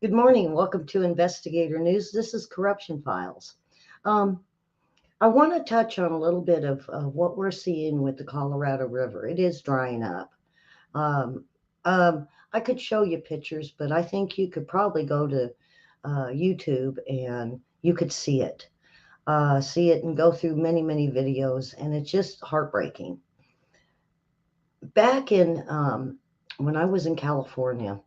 Good morning. Welcome to Investigator News. This is Corruption Files. Um, I want to touch on a little bit of what we're seeing with the Colorado River. It is drying up. Um, I could show you pictures, but I think you could probably go to YouTube and you could see it and go through many, many videos, and it's just heartbreaking. Back in when I was in California,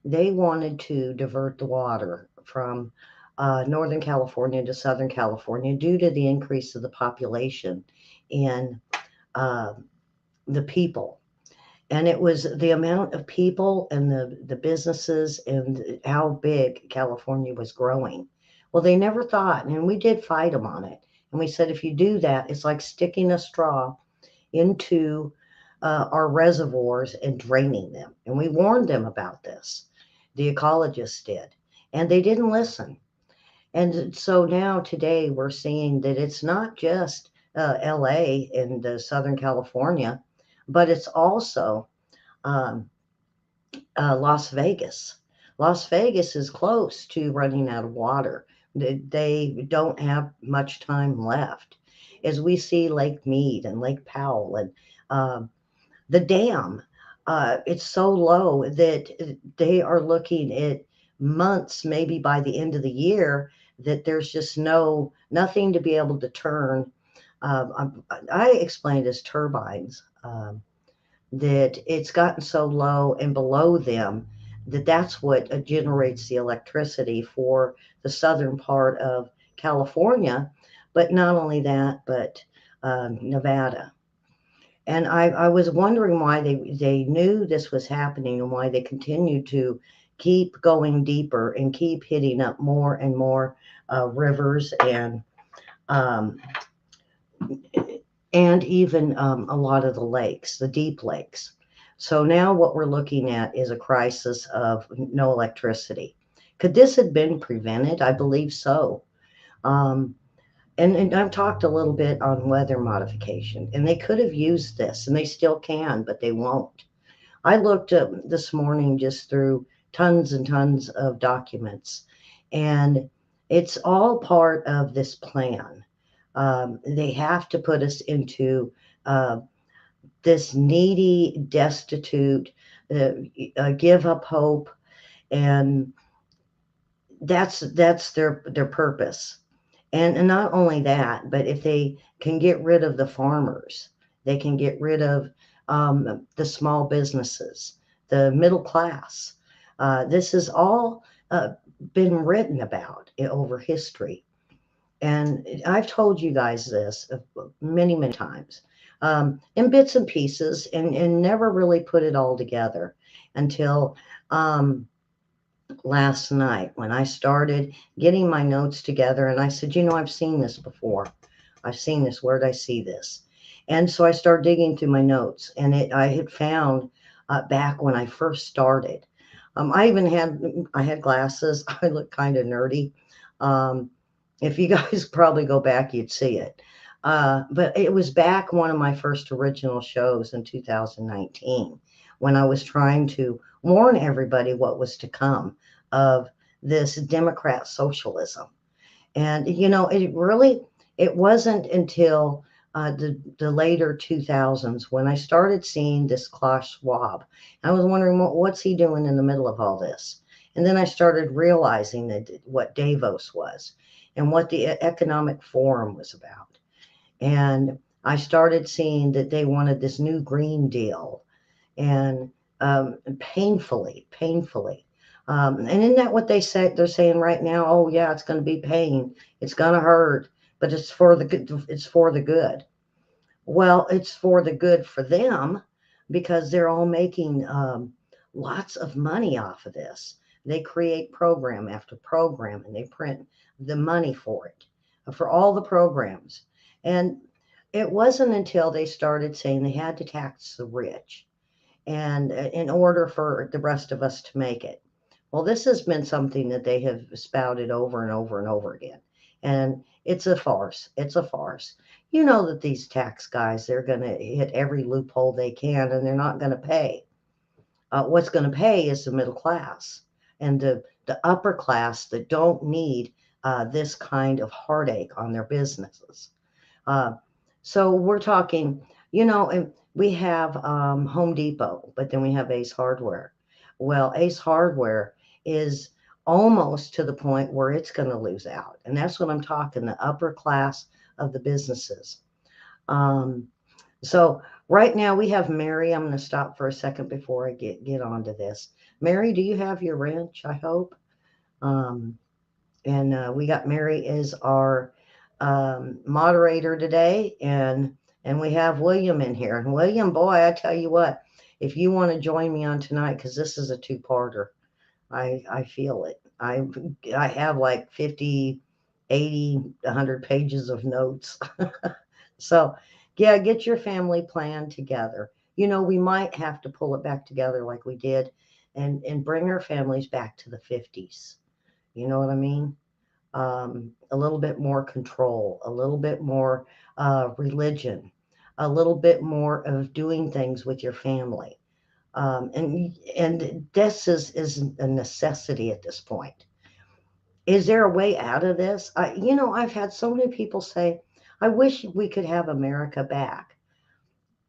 they wanted to divert the water from Northern California to Southern California due to the increase of the population and uh, the people. And it was the amount of people and the businesses and how big California was growing. Well, they never thought, and we did fight them on it. And we said, if you do that, it's like sticking a straw into our reservoirs and draining them. And we warned them about this. The ecologists did. And they didn't listen. And so now today we're seeing that it's not just LA and Southern California, but it's also um, Las Vegas. Las Vegas is close to running out of water. They don't have much time left. As we see Lake Mead and Lake Powell and um, the dam, it's so low that they are looking at months, maybe by the end of the year, that there's just nothing to be able to turn. I explained as turbines. That it's gotten so low and below them that that's what generates the electricity for the southern part of California, but not only that, but Nevada. And I was wondering why they knew this was happening and why they continued to keep going deeper and keep hitting up more and more rivers um, and even a lot of the lakes, the deep lakes. So now what we're looking at is a crisis of no electricity. Could this have been prevented? I believe so. Um, and I've talked a little bit on weather modification, and they could have used this, and they still can, but they won't. I looked up this morning just through tons and tons of documents, and it's all part of this plan. They have to put us into uh, this needy, destitute, uh, give up hope, and that's their purpose. And not only that, but if they can get rid of the farmers, they can get rid of the small businesses, the middle class. This has all been written about over history. And I've told you guys this many, many times in bits and pieces and never really put it all together until um, last night when I started getting my notes together. And I said, I've seen this before. I've seen this. Where did I see this? And so I started digging through my notes, and I had found back when I first started. I had glasses. I look kind of nerdy. Um, if you guys probably go back, you'd see it. But it was back one of my first original shows in 2019 when I was trying to warn everybody what was to come of this Democrat socialism. And it wasn't until the later 2000s when I started seeing this Klaus Schwab. I was wondering what's he doing in the middle of all this. And then I started realizing that what Davos was and what the Economic Forum was about. And I started seeing that they wanted this new Green Deal, and painfully. And isn't that what they say? They're saying right now, oh yeah, it's going to be pain, it's going to hurt, but it's for the good. It's for the good. Well, it's for the good for them because they're all making lots of money off of this. They create program after program, and they print the money for it, for all the programs. And it wasn't until they started saying they had to tax the rich and in order for the rest of us to make it. Well, this has been something that they have spouted over and over and over again. And it's a farce. It's a farce. You know that these tax guys, they're going to hit every loophole they can and they're not going to pay. What's going to pay is the middle class. and the upper class that don't need this kind of heartache on their businesses. Uh, so we're talking, and we have Home Depot, but then we have Ace Hardware. Well, Ace Hardware is almost to the point where it's going to lose out. And that's what I'm talking, the upper class of the businesses. Um, so right now we have Mary. I'm going to stop for a second before I get onto this. Mary, do you have your wrench? I hope. Um, and we got Mary as our moderator today, and we have William in here. And William, boy, I tell you what, if you want to join me on tonight, because this is a two-parter, I feel it. I have like 50, 80, 100 pages of notes. So, yeah, get your family plan together. We might have to pull it back together like we did and bring our families back to the 50s. You know what I mean? A little bit more control, a little bit more religion, a little bit more of doing things with your family. And this is a necessity at this point. Is there a way out of this? I've had so many people say, I wish we could have America back.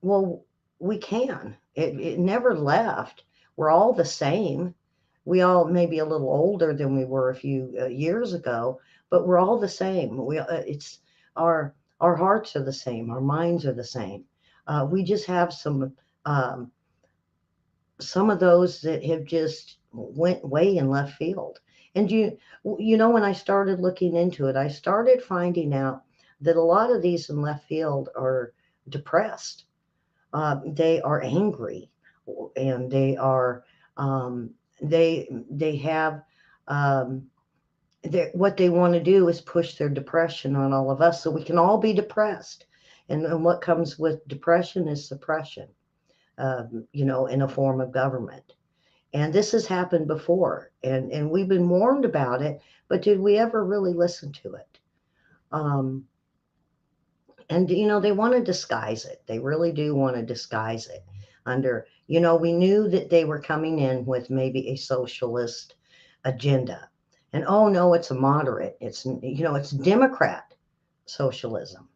Well, we can. It never left. We're all the same. We all may be a little older than we were a few years ago, but we're all the same. It's our hearts are the same. Our minds are the same. We just have um, some of those that have just went way in left field. And when I started looking into it, I started finding out that a lot of these in left field are depressed. They are angry, and they have um, what they want to do is push their depression on all of us, so we can all be depressed. And what comes with depression is suppression, in a form of government. And this has happened before, and we've been warned about it, but did we ever really listen to it? Um, and they want to disguise it. They really do want to disguise it under, we knew that they were coming in with maybe a socialist agenda. And oh no, it's a moderate. It's Democrat socialism.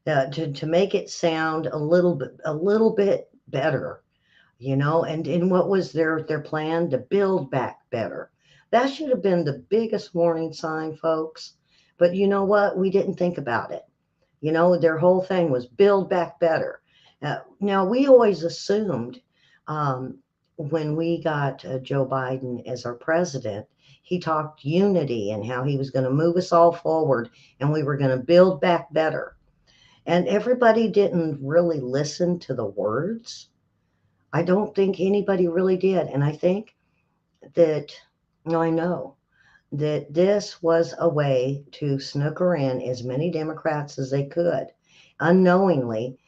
To make it sound a little bit better, and what was their plan? To build back better. That should have been the biggest warning sign, folks. But you know what? We didn't think about it. Their whole thing was build back better. Now, we always assumed um, when we got Joe Biden as our president, he talked unity and how he was going to move us all forward and we were going to build back better. And everybody didn't really listen to the words. I don't think anybody really did. And I think that, no, I know that this was a way to snooker in as many Democrats as they could, unknowingly,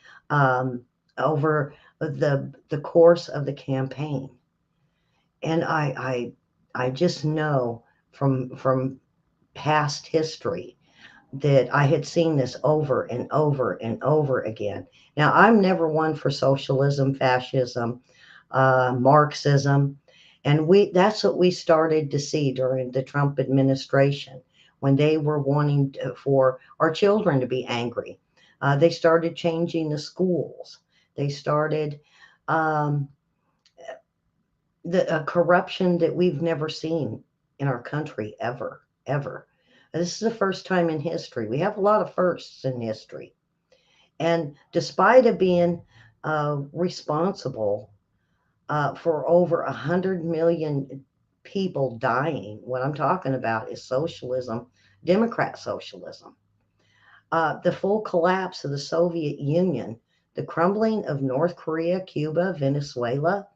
over the course of the campaign. And I just know from past history that I had seen this over and over and over again. Now, I'm never one for socialism, fascism, Marxism. And that's what we started to see during the Trump administration when they were wanting for our children to be angry. They started changing the schools. They started um, the corruption that we've never seen in our country ever, ever. This is the first time in history. We have a lot of firsts in history. And despite it being responsible for over 100 million people dying, what I'm talking about is socialism, Democrat socialism. The full collapse of the Soviet Union, the crumbling of North Korea, Cuba, Venezuela,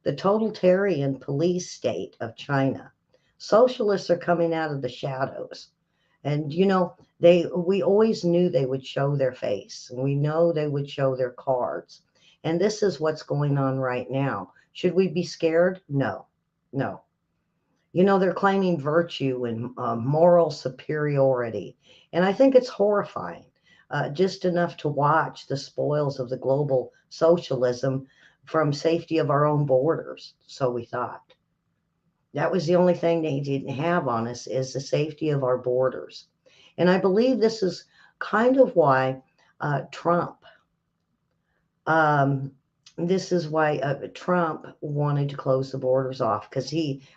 the totalitarian police state of China. Socialists are coming out of the shadows. And we always knew they would show their face, and we know they would show their cards. And this is what's going on right now. Should we be scared? No, no. They're claiming virtue and moral superiority. And I think it's horrifying, just enough to watch the spoils of the global socialism from safety of our own borders. So we thought. That was the only thing they didn't have on us, is the safety of our borders. And I believe this is kind of why Trump, um, this is why Trump wanted to close the borders off, because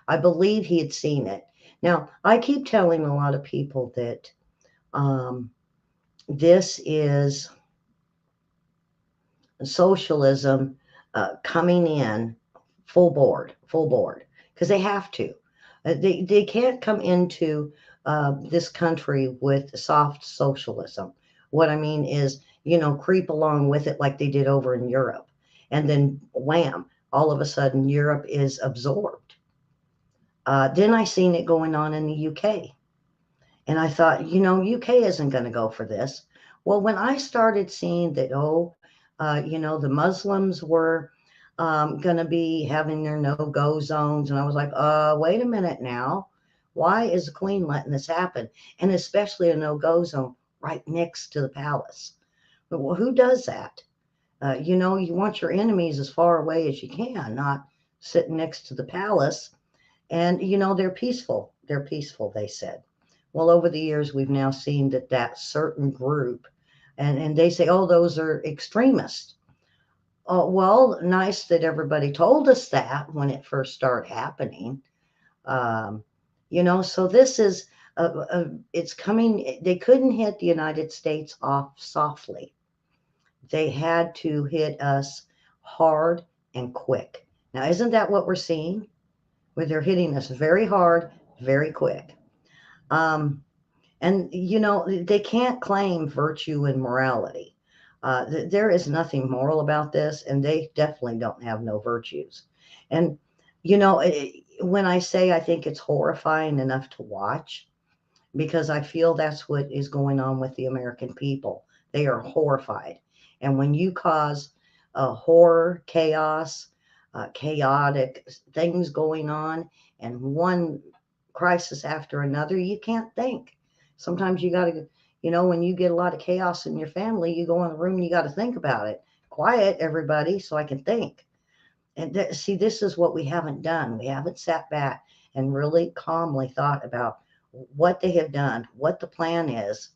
I believe he had seen it. Now, I keep telling a lot of people that um, this is socialism coming in full board, because they have to. They can't come into this country with soft socialism. What I mean is, creep along with it like they did over in Europe. And then wham, all of a sudden Europe is absorbed. Then I seen it going on in the UK. And I thought, UK isn't going to go for this. Well, when I started seeing that, the Muslims were going to be having their no-go zones, and I was like, wait a minute now. Why is the Queen letting this happen? And especially a no-go zone right next to the palace. But, well, who does that? You want your enemies as far away as you can, not sitting next to the palace. And, they're peaceful. They're peaceful, they said. Well, over the years, we've now seen that certain group, and they say, oh, those are extremists. Oh, well, nice that everybody told us that when it first started happening. Um, so this is, it's coming, they couldn't hit the United States off softly. They had to hit us hard and quick. Now, isn't that what we're seeing? Where they're hitting us very hard, very quick. Um, and, they can't claim virtue and morality. There is nothing moral about this, and they definitely don't have no virtues. And, when I say I think it's horrifying enough to watch, because I feel that's what is going on with the American people. They are horrified. And when you cause horror, chaos, chaotic things going on, and one crisis after another, you can't think. Sometimes you got to, when you get a lot of chaos in your family, you go in the room and you got to think about it. Quiet, everybody, so I can think. And see, this is what we haven't done. We haven't sat back and really calmly thought about what they have done, what the plan is,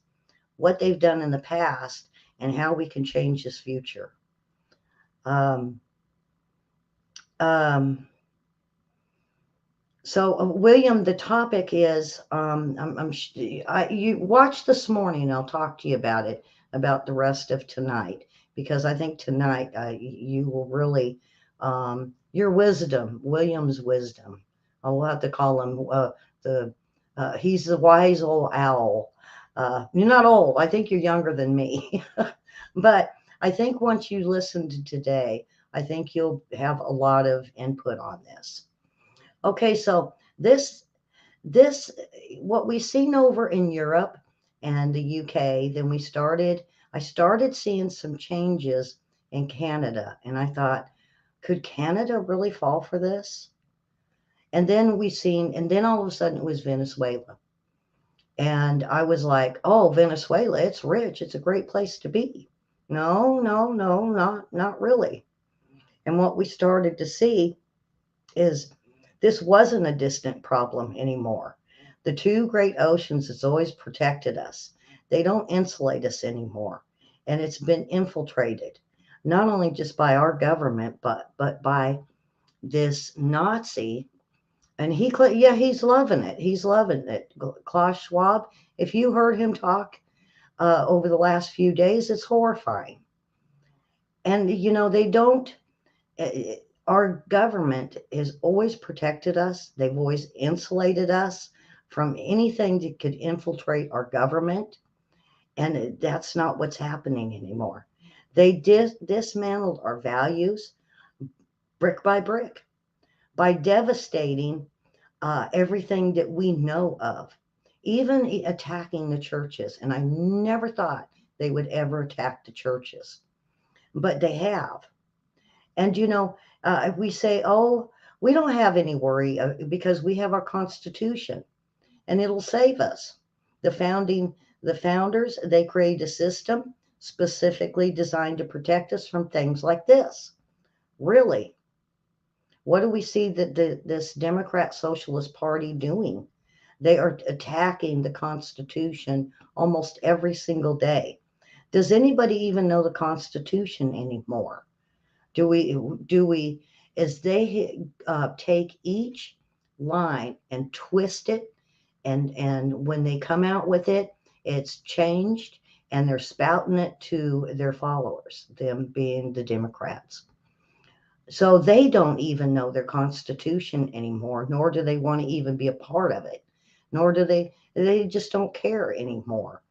what they've done in the past, and how we can change this future. Um, um, William, the topic is you watch this morning. I'll talk to you about it, about the rest of tonight, because I think tonight you will really your wisdom, William's wisdom. I'll have to call him the he's the wise old owl. You're not old. I think you're younger than me, but I think once you listen to today, I think you'll have a lot of input on this. Okay, so this what we've seen over in Europe and the UK, then I started seeing some changes in Canada, and I thought, could Canada really fall for this? And then all of a sudden it was Venezuela. And I was like, oh, Venezuela, it's rich, it's a great place to be. No, no, no, not really. And what we started to see is this wasn't a distant problem anymore. The two great oceans has always protected us. They don't insulate us anymore. And it's been infiltrated, not only just by our government, but by this Nazi. And he's loving it. He's loving it. Klaus Schwab, if you heard him talk over the last few days, it's horrifying. And, they don't, our government has always protected us. They've always insulated us from anything that could infiltrate our government. And that's not what's happening anymore. They dismantled our values brick by brick by devastating everything that we know of, even attacking the churches. And I never thought they would ever attack the churches, but they have. And, we say, oh, we don't have any worry because we have our Constitution and it'll save us. The founders, they created a system specifically designed to protect us from things like this. Really? What do we see that this Democrat Socialist Party doing? They are attacking the Constitution almost every single day. Does anybody even know the Constitution anymore? Do we as they take each line and twist it, and when they come out with it, it's changed, and they're spouting it to their followers, them being the Democrats. So they don't even know their Constitution anymore, nor do they want to even be a part of it, nor do they just don't care anymore.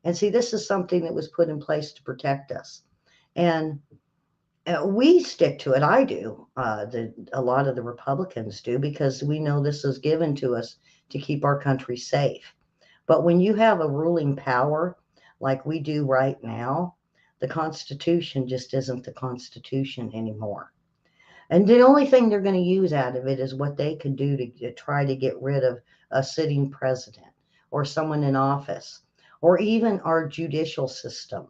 And see, this is something that was put in place to protect us. And we stick to it. I do. A lot of the Republicans do, because we know this is given to us to keep our country safe. But when you have a ruling power like we do right now, the Constitution just isn't the Constitution anymore. And the only thing they're going to use out of it is what they can do to try to get rid of a sitting president or someone in office, or even our judicial system.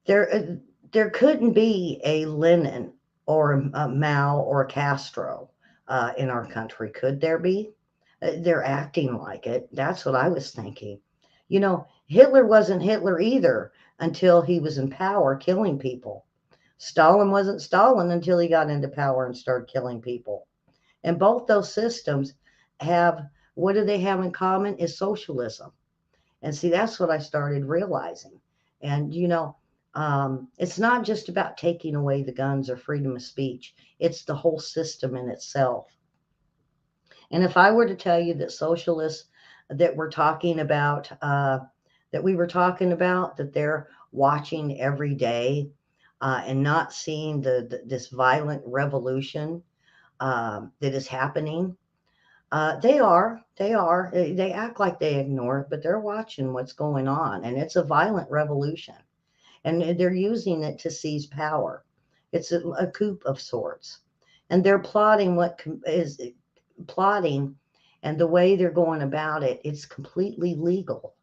There, there couldn't be a Lenin or a Mao or a Castro in our country, could there be? They're acting like it. That's what I was thinking. Hitler wasn't Hitler either until he was in power killing people. Stalin wasn't Stalin until he got into power and started killing people. And both those systems have, what do they have in common? Is socialism. And see, that's what I started realizing. And, it's not just about taking away the guns or freedom of speech, it's the whole system in itself. And if I were to tell you that socialists that we're talking about, that we were talking about, that they're watching every day and not seeing this violent revolution that is happening, they act like they ignore it, but they're watching what's going on, and it's a violent revolution, and they're using it to seize power. It's a coup of sorts, and they're plotting what is plotting, and the way they're going about it, it's completely legal,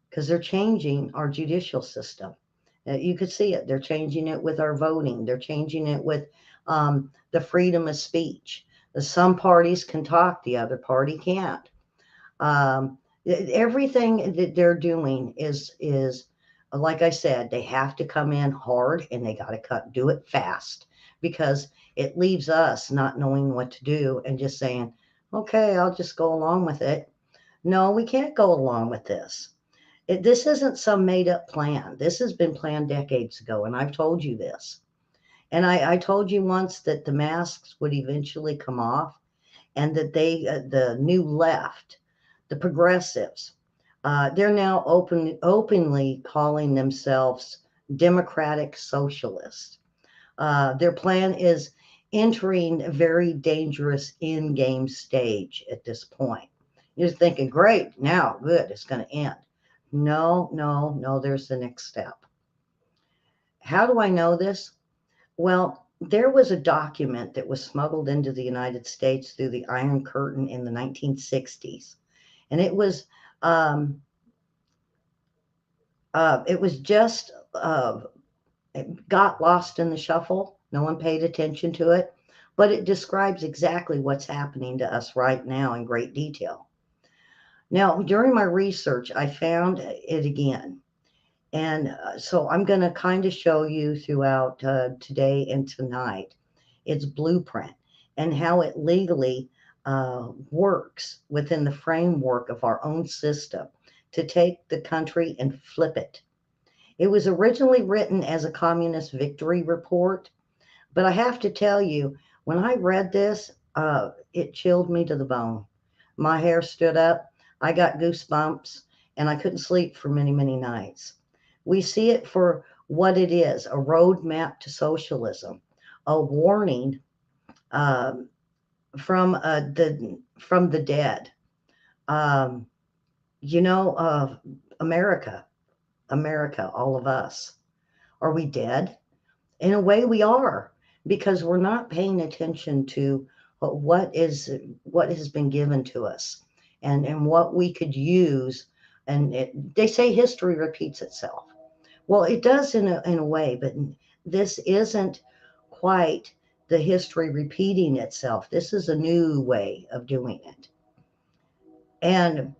because they're changing our judicial system. You could see it. They're changing it with our voting. They're changing it with the freedom of speech. Some parties can talk, the other party can't. Um, Everything that they're doing is like I said, they have to come in hard, and they got to do it fast, because it leaves us not knowing what to do and just saying, okay, I'll just go along with it. No, we can't go along with this. This isn't some made up plan. This has been planned decades ago, and I've told you this. And I told you once that the masks would eventually come off, and that the new left, the progressives, they're now openly calling themselves democratic socialists. Their plan is entering a very dangerous in-game stage at this point. You're thinking, great, now, good, it's going to end. No, no, no, there's the next step. How do I know this? Well, there was a document that was smuggled into the United States through the Iron Curtain in the 1960s, and um, it was just it got lost in the shuffle. No one paid attention to it, but it describes exactly what's happening to us right now in great detail. Now, during my research, I found it again. And so I'm going to kind of show you throughout today and tonight its blueprint and how it legally works within the framework of our own system to take the country and flip it. It was originally written as a communist victory report, but I have to tell you, when I read this, it chilled me to the bone. My hair stood up, I got goosebumps, and I couldn't sleep for many, many nights. We see it for what it is, a roadmap to socialism, a warning um, from the dead. Um, America, America, all of us. Are we dead? In a way, we are, because we're not paying attention to what has been given to us, and what we could use. And they say history repeats itself. Well, it does in a way, but this isn't quite the history repeating itself. This is a new way of doing it. And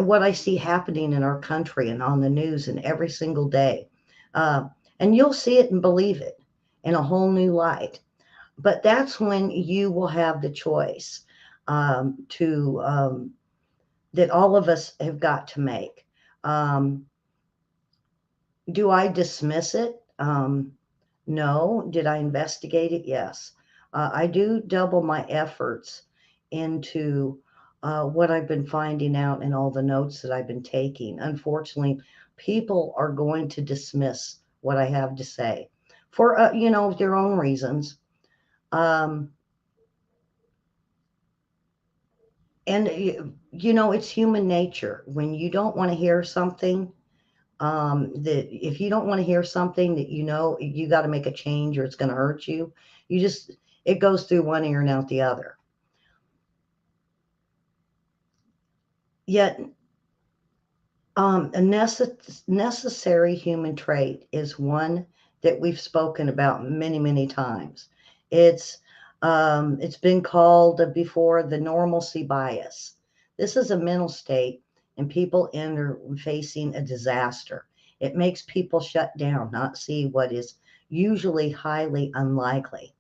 what I see happening in our country and on the news and every single day. Uh, and you'll see it and believe it in a whole new light. But that's when you will have the choice to that all of us have got to make. Um, do I dismiss it? No. Did I investigate it? Yes. I do double my efforts into what I've been finding out and all the notes that I've been taking. Unfortunately, people are going to dismiss what I have to say for, their own reasons. Um, and, it's human nature. When you don't want to hear something, that if you don't want to hear something that you got to make a change or it's going to hurt you, it goes through one ear and out the other. Yet, a necessary human trait is one that we've spoken about many, many times. It's been called before the normalcy bias. This is a mental state, and people enter facing a disaster. It makes people shut down, not see what is usually highly unlikely.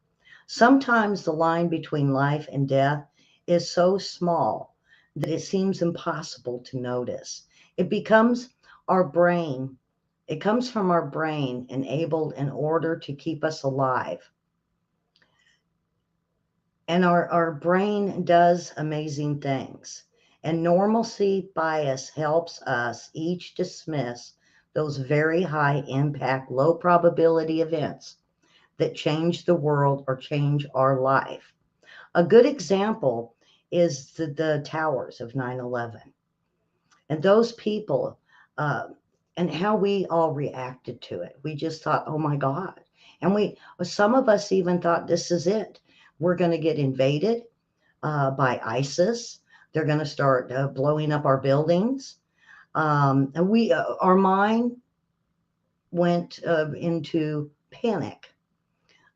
Sometimes the line between life and death is so small that it seems impossible to notice. It becomes our brain. It comes from our brain, enabled in order to keep us alive. And our brain does amazing things. And normalcy bias helps us each dismiss those very high impact, low probability events that change the world or change our life. A good example is the towers of 9/11 and those people, uh, and how we all reacted to it. We just thought, oh my God. And some of us even thought, this is it. We're going to get invaded by ISIS. They're going to start blowing up our buildings. And our mind went into panic.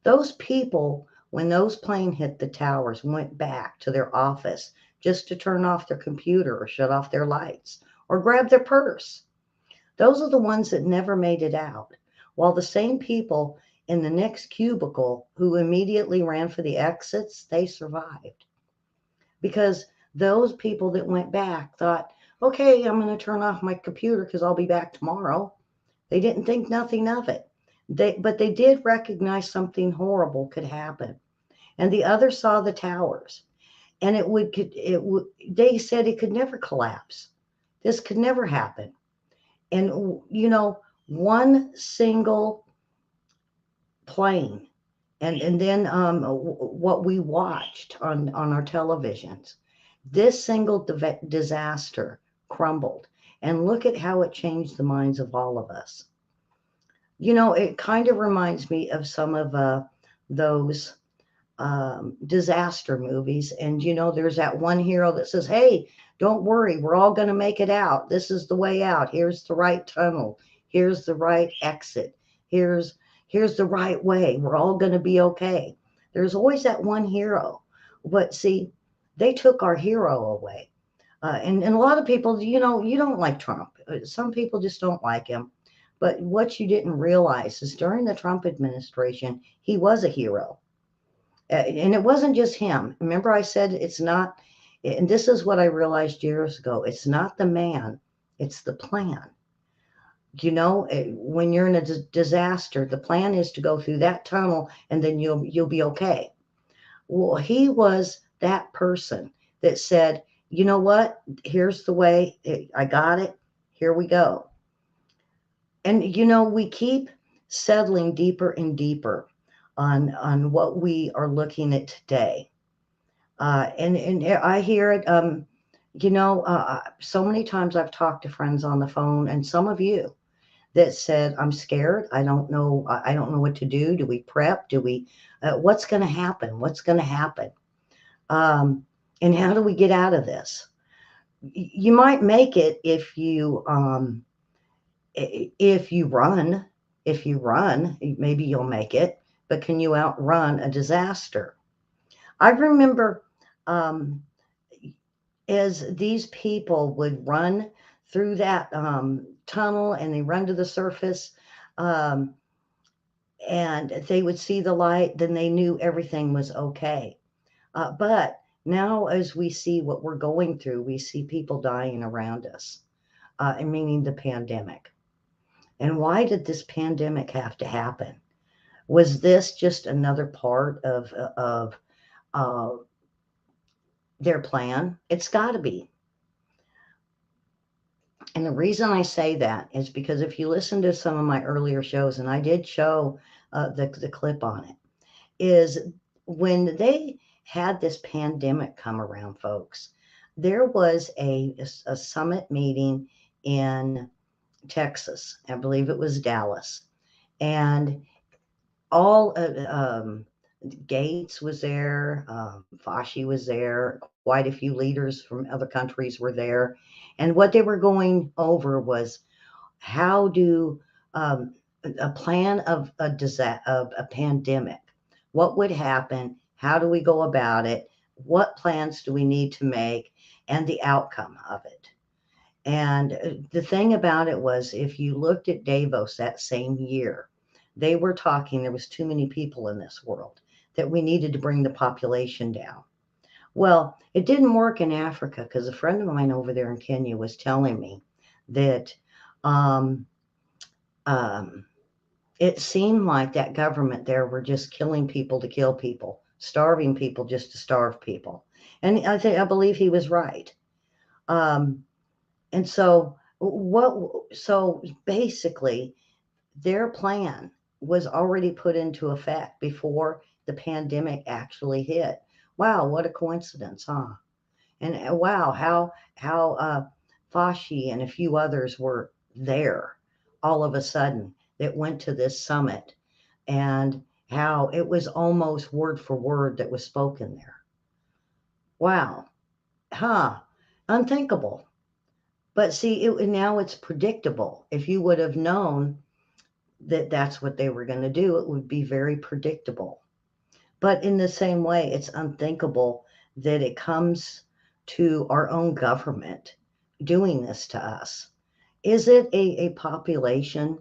Those people, when those planes hit the towers, went back to their office just to turn off their computer or shut off their lights or grab their purse. Those are the ones that never made it out. While the same people in the next cubicle who immediately ran for the exits, they survived. Because those people that went back thought, okay, I'm going to turn off my computer because I'll be back tomorrow. They didn't think nothing of it. But they did recognize something horrible could happen. And the others saw the towers. And they said it could never collapse. This could never happen. And, one single plane, and then what we watched on our televisions, this single disaster crumbled. And look at how it changed the minds of all of us. It kind of reminds me of some of those disaster movies. And, there's that one hero that says, hey, don't worry, we're all going to make it out. This is the way out. Here's the right tunnel. Here's the right exit. Here's the right way. We're all going to be okay. There's always that one hero. But see, they took our hero away. And a lot of people, you don't like Trump. Some people just don't like him. But what you didn't realize is during the Trump administration, he was a hero. And it wasn't just him. Remember, I said it's not, and this is what I realized years ago, it's not the man, it's the plan. When you're in a disaster, the plan is to go through that tunnel and then you'll be okay. Well, he was that person that said, you know what? Here's the way. I got it. Here we go. And, we keep settling deeper and deeper on what we are looking at today. And I hear it, so many times I've talked to friends on the phone and some of you that said, I'm scared. I don't know. I don't know what to do. Do we prep? What's going to happen? What's going to happen? And how do we get out of this? You might make it if you run, maybe you'll make it. but can you outrun a disaster? I remember um, as these people would run through that tunnel and they run to the surface, um, and they would see the light, then they knew everything was okay. But now, as we see what we're going through, we see people dying around us, and meaning the pandemic. And why did this pandemic have to happen? Was this just another part of uh, their plan? It's got to be. And the reason I say that is because if you listen to some of my earlier shows, and I did show the clip on it, is when they had this pandemic come around, folks, there was a summit meeting in Texas. I believe it was Dallas. And all Gates was there, Fauci was there, quite a few leaders from other countries were there. And what they were going over was how do a plan of a disaster, of a pandemic, what would happen, how do we go about it, what plans do we need to make, and the outcome of it. And the thing about it was, if you looked at Davos that same year, they were talking, there was too many people in this world, that we needed to bring the population down. Well, it didn't work in Africa because a friend of mine over there in Kenya was telling me that um, um, it seemed like that government there were just killing people to kill people, starving people just to starve people. And I believe he was right. Um, And so basically their plan was already put into effect before the pandemic actually hit. Wow, what a coincidence, huh? And wow, how Fauci and a few others were there all of a sudden that went to this summit, and how it was almost word for word that was spoken there. Wow, huh? Unthinkable. But see, now it's predictable. If you would have known that that's what they were going to do, it would be very predictable. But in the same way, it's unthinkable that it comes to our own government doing this to us. Is it a population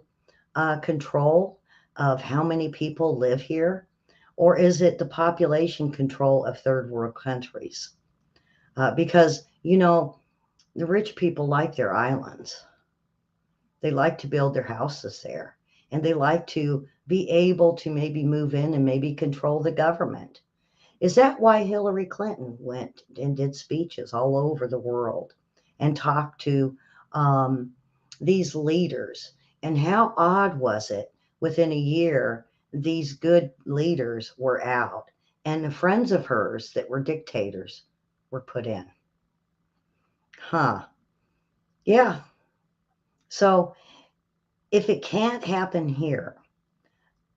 control of how many people live here? Or is it the population control of third world countries? Because, the rich people like their islands. They like to build their houses there, and they like to be able to maybe move in and maybe control the government. Is that why Hillary Clinton went and did speeches all over the world and talked to um, these leaders? And how odd was it, within a year, these good leaders were out and the friends of hers that were dictators were put in? Huh. Yeah. So if it can't happen here,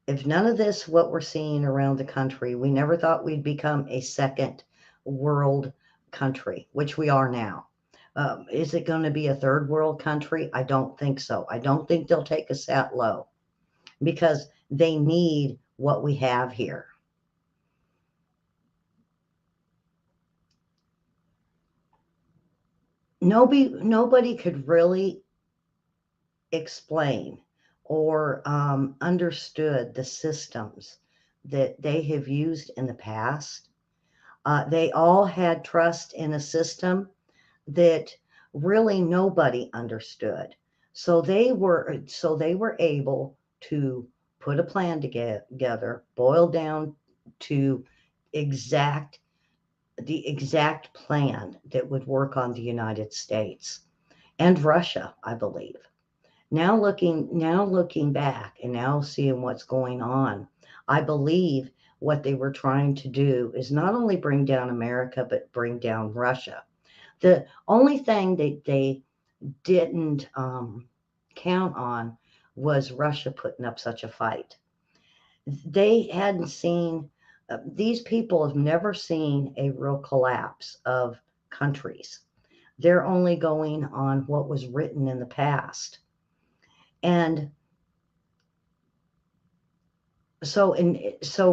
if none of this, what we're seeing around the country, we never thought we'd become a second world country, which we are now. Is it going to be a third world country? I don't think so. I don't think they'll take us that low because they need what we have here. Nobody could really explain or understood the systems that they have used in the past. They all had trust in a system that really nobody understood. So they were able to put a plan together, boil down to exact the exact plan that would work on the United States and Russia, I believe. Now looking back and now seeing what's going on, I believe what they were trying to do is not only bring down America, but bring down Russia. The only thing that they didn't count on was Russia putting up such a fight. They hadn't seen, these people have never seen a real collapse of countries. They're only going on what was written in the past. And so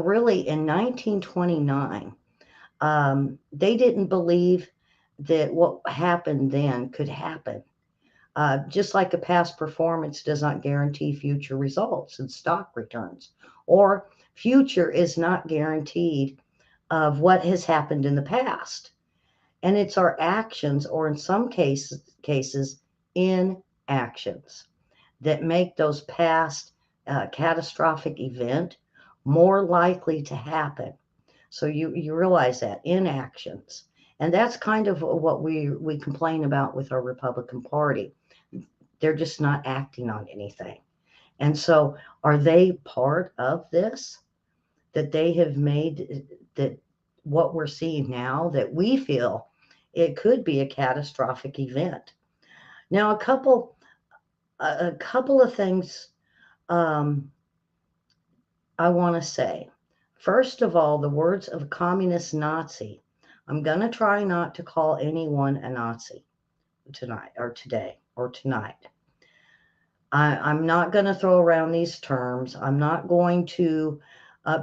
really in 1929, they didn't believe that what happened then could happen. Just like a past performance does not guarantee future results and stock returns, or future is not guaranteed of what has happened in the past. And it's our actions, or in some cases, inactions, that make those past catastrophic event more likely to happen. So you realize that inactions, and that's kind of what we complain about with our Republican Party. They're just not acting on anything. And so, are they part of this? That they have made that what we're seeing now, that we feel it could be a catastrophic event. Now, a couple of things um, I want to say. First of all, the words of communist Nazi. I'm going to try not to call anyone a Nazi tonight or today or tonight. I'm not going to throw around these terms. I'm not going to,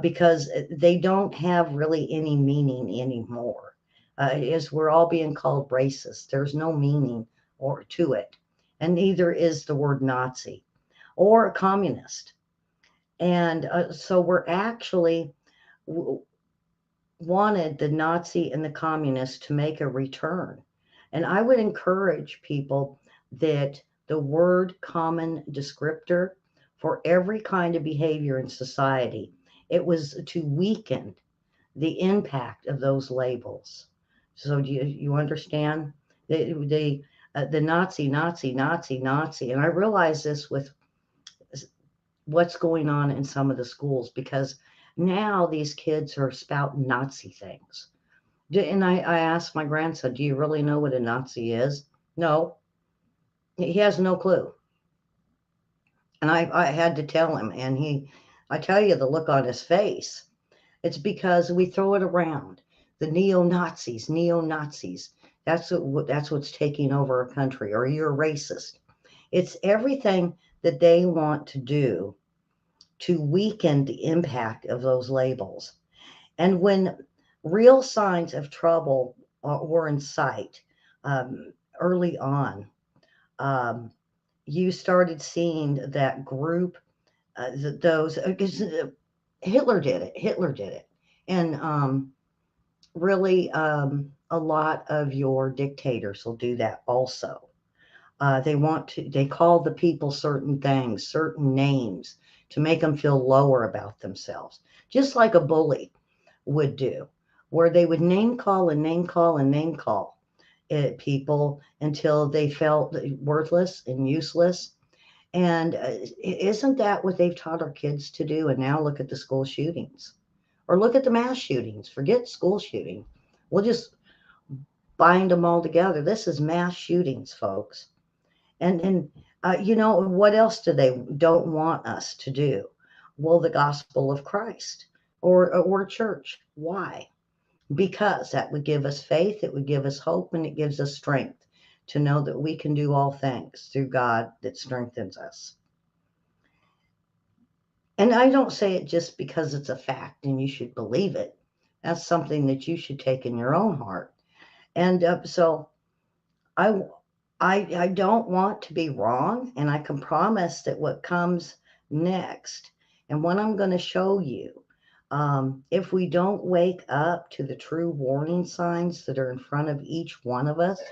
because they don't have really any meaning anymore. As we're all being called racist, there's no meaning or to it, and neither is the word Nazi or communist. And so we're actually wanted the Nazi and the communist to make a return. And I would encourage people that the word common descriptor for every kind of behavior in society, it was to weaken the impact of those labels. So do you understand? The Nazi, Nazi, Nazi, Nazi. And I realize this with what's going on in some of the schools, because now these kids are spouting Nazi things. And I asked my grandson, do you really know what a Nazi is? No, he has no clue. And I had to tell him, and I tell you the look on his face. It's because we throw it around. The neo-Nazis, neo-Nazis. That's what's taking over our country, or you're a racist. It's everything that they want to do to weaken the impact of those labels. And when real signs of trouble were in sight early on, um, you started seeing that group, those, because Hitler did it. Hitler did it. And really, a lot of your dictators will do that also. They call the people certain things, certain names to make them feel lower about themselves, just like a bully would do, where they would name call and name call and name call people until they felt worthless and useless. And isn't that what they've taught our kids to do? And now look at the school shootings, or look at the mass shootings. Forget school shooting. We'll just bind them all together. This is mass shootings, folks. And what else do they don't want us to do? Well, the gospel of Christ, or church. Why? Because that would give us faith, it would give us hope, and it gives us strength to know that we can do all things through God that strengthens us. And I don't say it just because it's a fact and you should believe it. That's something that you should take in your own heart. And so I, I don't want to be wrong, and I can promise that what comes next and what I'm going to show you, if we don't wake up to the true warning signs that are in front of each one of us,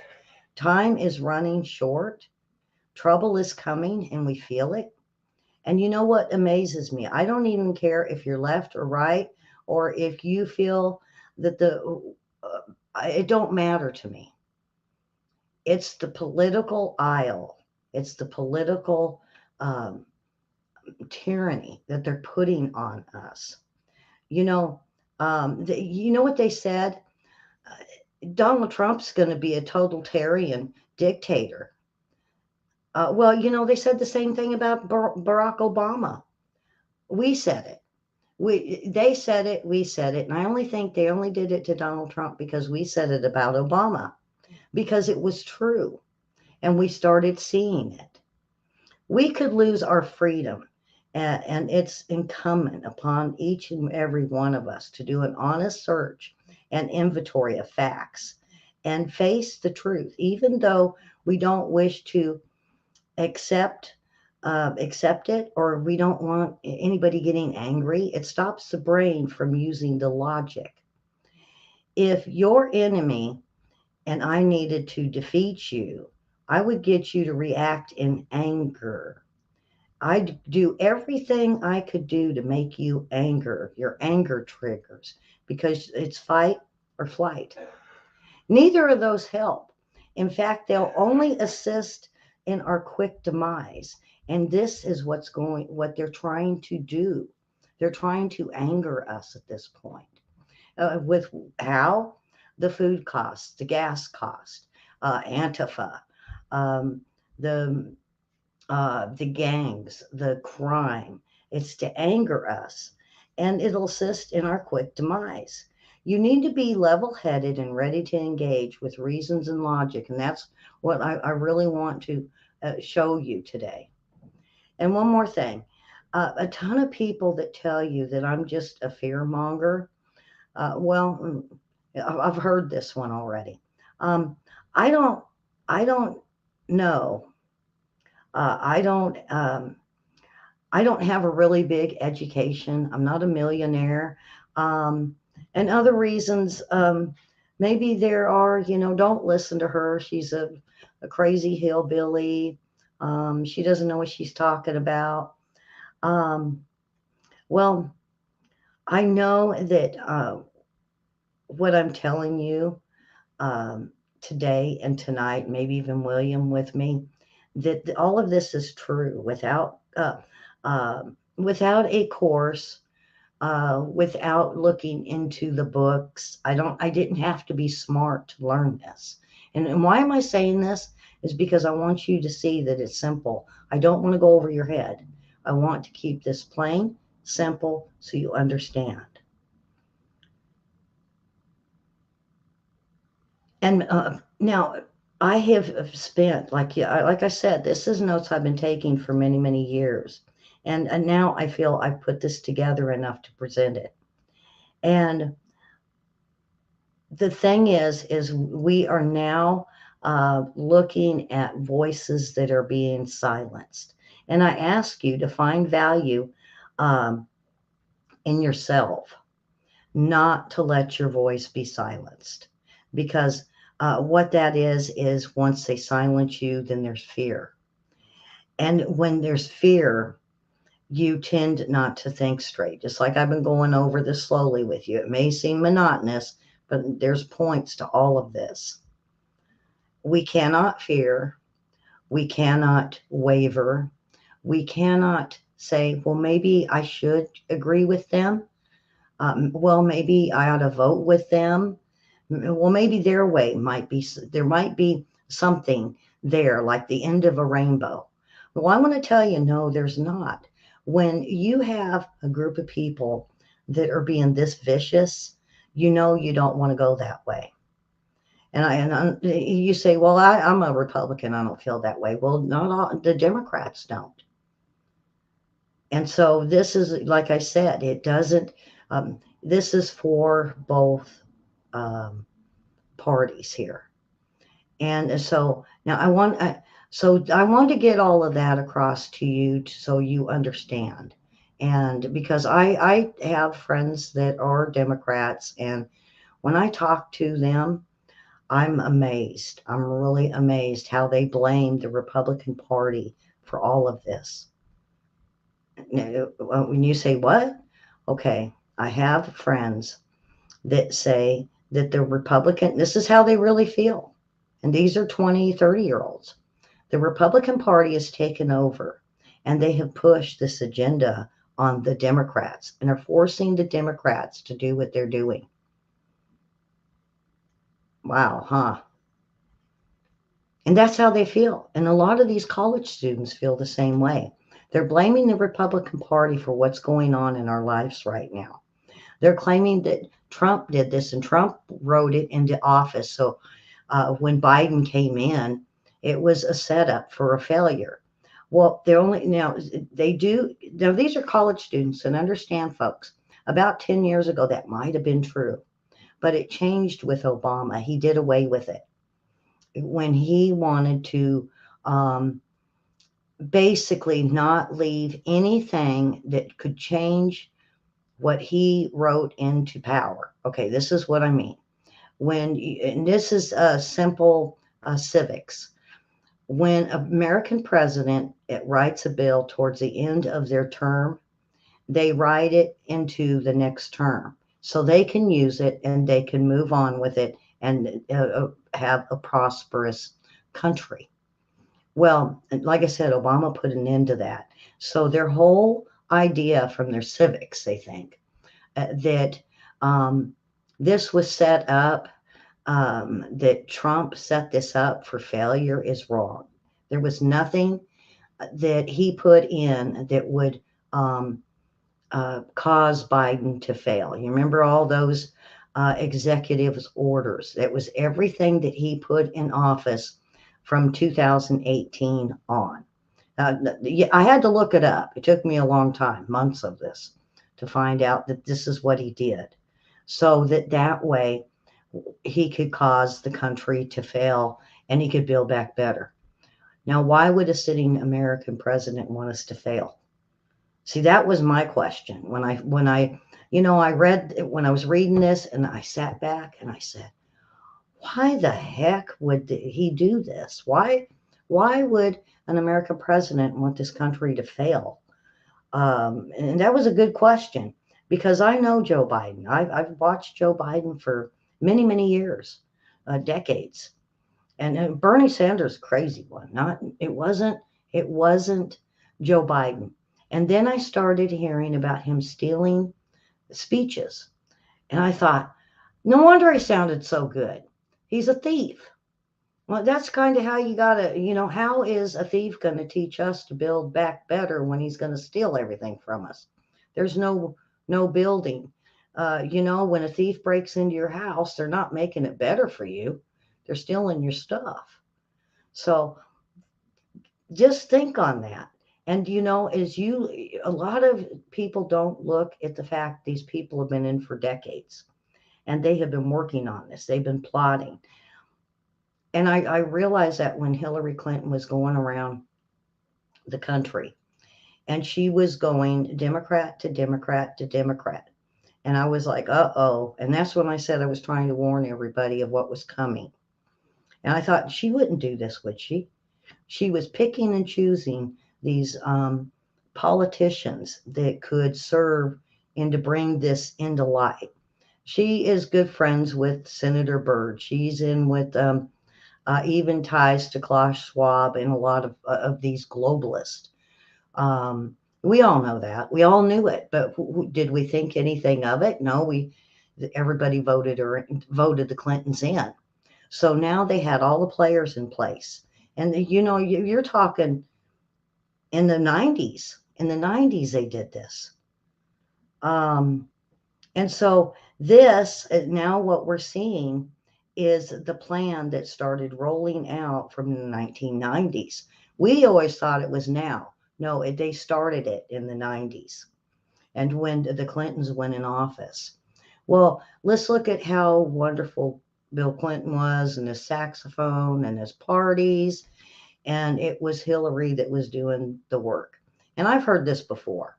time is running short, trouble is coming, and we feel it. And you know what amazes me? I don't even care if you're left or right, or if you feel that it don't matter to me. It's the political aisle. It's the political um, tyranny that they're putting on us. You know, you know what they said? Donald Trump's going to be a totalitarian dictator. Well, they said the same thing about Barack Obama. We said it. They said it. We said it. And I only think they only did it to Donald Trump because we said it about Obama, because it was true. And we started seeing it. We could lose our freedom And it's incumbent upon each and every one of us to do an honest search and inventory of facts and face the truth, even though we don't wish to accept accept it, or we don't want anybody getting angry. It stops the brain from using the logic. If your enemy and I needed to defeat you, I would get you to react in anger. I'd do everything I could do to make you anger, your anger triggers, because it's fight or flight. Neither of those help. In fact, they'll only assist in our quick demise. And this is what they're trying to do. They're trying to anger us at this point. With how? The food costs, the gas cost, Antifa, um, the the gangs, the crime. It's to anger us, and it'll assist in our quick demise. You need to be level headed and ready to engage with reasons and logic. And that's what I really want to show you today. And one more thing, a ton of people that tell you that I'm just a fear monger. I've heard this one already. Um, I don't, I don't know. I don't. I don't have a really big education. I'm not a millionaire. Um, and other reasons, maybe there are, don't listen to her. She's a crazy hillbilly. She doesn't know what she's talking about. Um, well, I know that what I'm telling you um, today and tonight, maybe even William with me, that all of this is true without a course, without looking into the books. I didn't have to be smart to learn this. And why am I saying this? Is because I want you to see that it's simple. I don't want to go over your head. I want to keep this plain, simple, so you understand. And now I have spent, like, yeah, like I said, this is notes I've been taking for many, many years. And now I feel I've put this together enough to present it. And the thing is we are now looking at voices that are being silenced. And I ask you to find value um, in yourself, not to let your voice be silenced. Because what that is once they silence you, then there's fear. And when there's fear, you tend not to think straight. Just like I've been going over this slowly with you. It may seem monotonous, but there's points to all of this. We cannot fear. We cannot waver. We cannot say, well, maybe I should agree with them. Well, maybe I ought to vote with them. Well, maybe their way might be, there might be something there, like the end of a rainbow. Well, I want to tell you, no, there's not. When you have a group of people that are being this vicious, you don't want to go that way. You say, well, I'm a Republican. I don't feel that way. Well, not all the Democrats don't. And so this is, like I said, it doesn't, this is for both um, parties here. And so now I want to get all of that across to you so you understand. And because I have friends that are Democrats, and when I talk to them, I'm amazed. I'm really amazed how they blame the Republican Party for all of this. Now, when you say what? Okay, I have friends that say that the Republican, this is how they really feel. And these are 20, 30-year olds. The Republican Party has taken over, and they have pushed this agenda on the Democrats and are forcing the Democrats to do what they're doing. Wow, huh? And that's how they feel. And a lot of these college students feel the same way. They're blaming the Republican Party for what's going on in our lives right now. They're claiming that Trump did this and Trump wrote it into office. So when Biden came in, it was a setup for a failure. Well, they're only now they do now these are college students and understand folks. About 10 years ago that might have been true, but it changed with Obama. He did away with it when he wanted to um, basically not leave anything that could change what he wrote into power. Okay, this is what I mean. And this is simple civics. When an American president writes a bill towards the end of their term, they write it into the next term so they can use it and they can move on with it and have a prosperous country. Well, like I said, Obama put an end to that. So their whole idea from their civics, they think that um, this was set up, that Trump set this up for failure is wrong. There was nothing that he put in that would um, cause Biden to fail. You remember all those executive orders? That was everything that he put in office from 2018 on. I had to look it up. It took me a long time, months of this, to find out that this is what he did, so that way he could cause the country to fail and he could build back better. Now, why would a sitting American president want us to fail? See, that was my question when I read when I was reading this and I sat back and I said, why the heck would he do this? Why would an American president want this country to fail? And that was a good question because I know Joe Biden. I've watched Joe Biden for many, many years, decades. And Bernie Sanders, crazy one. Not it wasn't Joe Biden. And then I started hearing about him stealing speeches, and I thought, no wonder he sounded so good. He's a thief. Well, that's kind of how you gotta, how is a thief going to teach us to build back better when he's going to steal everything from us? There's no building. When a thief breaks into your house, they're not making it better for you. They're stealing your stuff. So just think on that. And a lot of people don't look at the fact these people have been in for decades and they have been working on this. They've been plotting. And I realized that when Hillary Clinton was going around the country and she was going Democrat to Democrat to Democrat. And I was like, uh-oh. And that's when I said I was trying to warn everybody of what was coming. And I thought she wouldn't do this, would she? She was picking and choosing these politicians that could serve and to bring this into light. She is good friends with Senator Byrd. She's in with even ties to Klaus Schwab and a lot of these globalists. We all know that. We all knew it, but did we think anything of it? No, everybody voted the Clintons in. So now they had all the players in place. And you're talking in the 90s. In the 90s, they did this. And so this, now what we're seeing is the plan that started rolling out from the 1990s. We always thought it was now. No, they started it in the 90s and when the Clintons went in office. Well, let's look at how wonderful Bill Clinton was and his saxophone and his parties. And it was Hillary that was doing the work. And I've heard this before.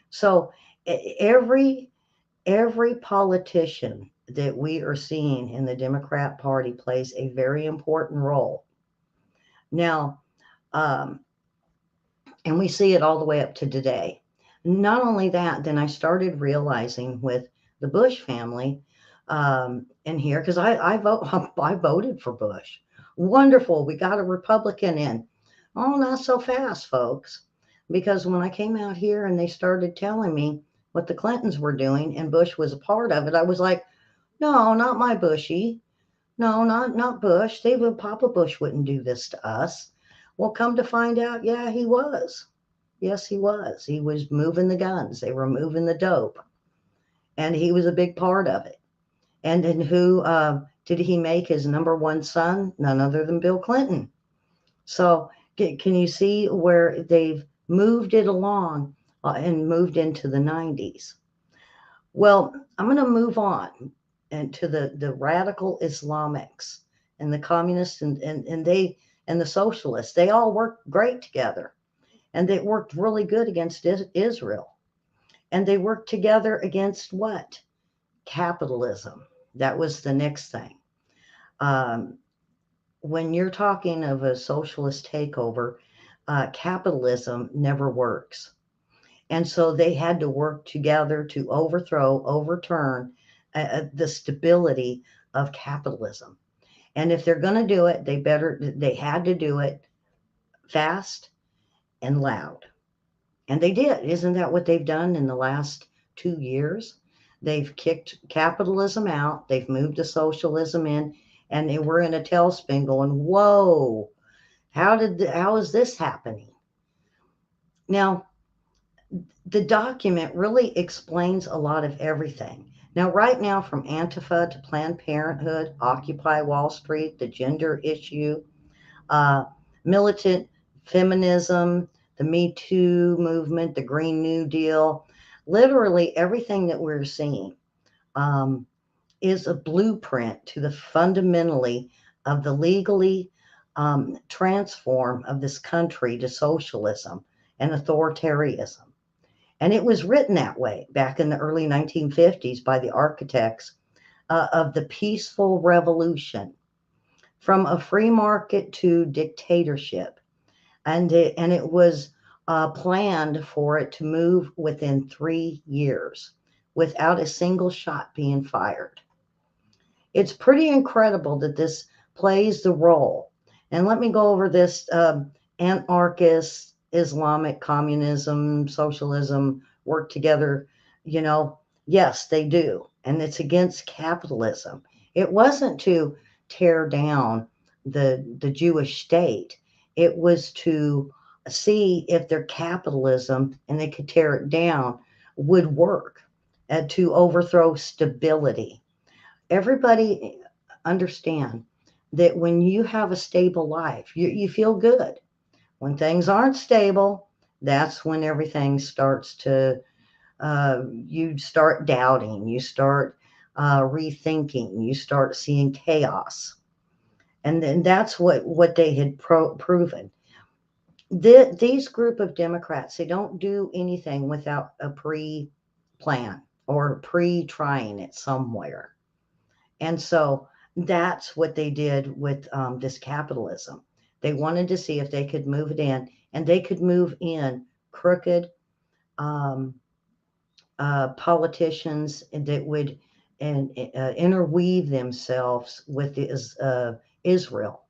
So every politician that we are seeing in the Democrat Party plays a very important role. Now, and we see it all the way up to today. Not only that, then I started realizing with the Bush family in here, because I voted for Bush. Wonderful, we got a Republican in. Oh, not so fast, folks. Because when I came out here and they started telling me what the Clintons were doing and Bush was a part of it, I was like, no, not my Bushy. No, not Bush. Papa Bush wouldn't do this to us. Well, come to find out, yeah, he was. Yes, he was. He was moving the guns. They were moving the dope. And he was a big part of it. And then who did he make his number one son? None other than Bill Clinton. So Can you see where they've moved it along and moved into the 90s? Well, I'm going to move on and to the radical Islamics and the communists and the socialists. They all worked great together, and they worked really good against Israel. And they worked together against what? Capitalism. That was the next thing. Um, when you're talking of a socialist takeover, capitalism never works. And so they had to work together to overturn the stability of capitalism. And if they're going to do it, they had to do it fast and loud. And they did. Isn't that what they've done in the last 2 years? They've kicked capitalism out, they've moved the socialism in, and they were in a tailspin going, whoa, how is this happening? Now, the document really explains a lot of everything. Now, right now, from Antifa to Planned Parenthood, Occupy Wall Street, the gender issue, uh, militant feminism, the Me Too movement, the Green New Deal, literally everything that we're seeing um, is a blueprint to the fundamentally of the legally transform of this country to socialism and authoritarianism. And it was written that way back in the early 1950s by the architects of the peaceful revolution from a free market to dictatorship. And it was planned for it to move within 3 years without a single shot being fired. It's pretty incredible that this plays the role. And let me go over this anarchist, Islamic communism, socialism work together. You know, yes, they do. And it's against capitalism. It wasn't to tear down the Jewish state, it was to see if their capitalism and they could tear it down would work to overthrow stability. Everybody understand that when you have a stable life, you feel good. When things aren't stable, that's when everything starts to, you start doubting, you start rethinking, you start seeing chaos. And then that's what they had proven. These group of Democrats, they don't do anything without a pre-plan or pre-trying it somewhere. And so that's what they did with this capitalism. They wanted to see if they could move it in, and they could move in crooked um, politicians that would interweave themselves with Israel.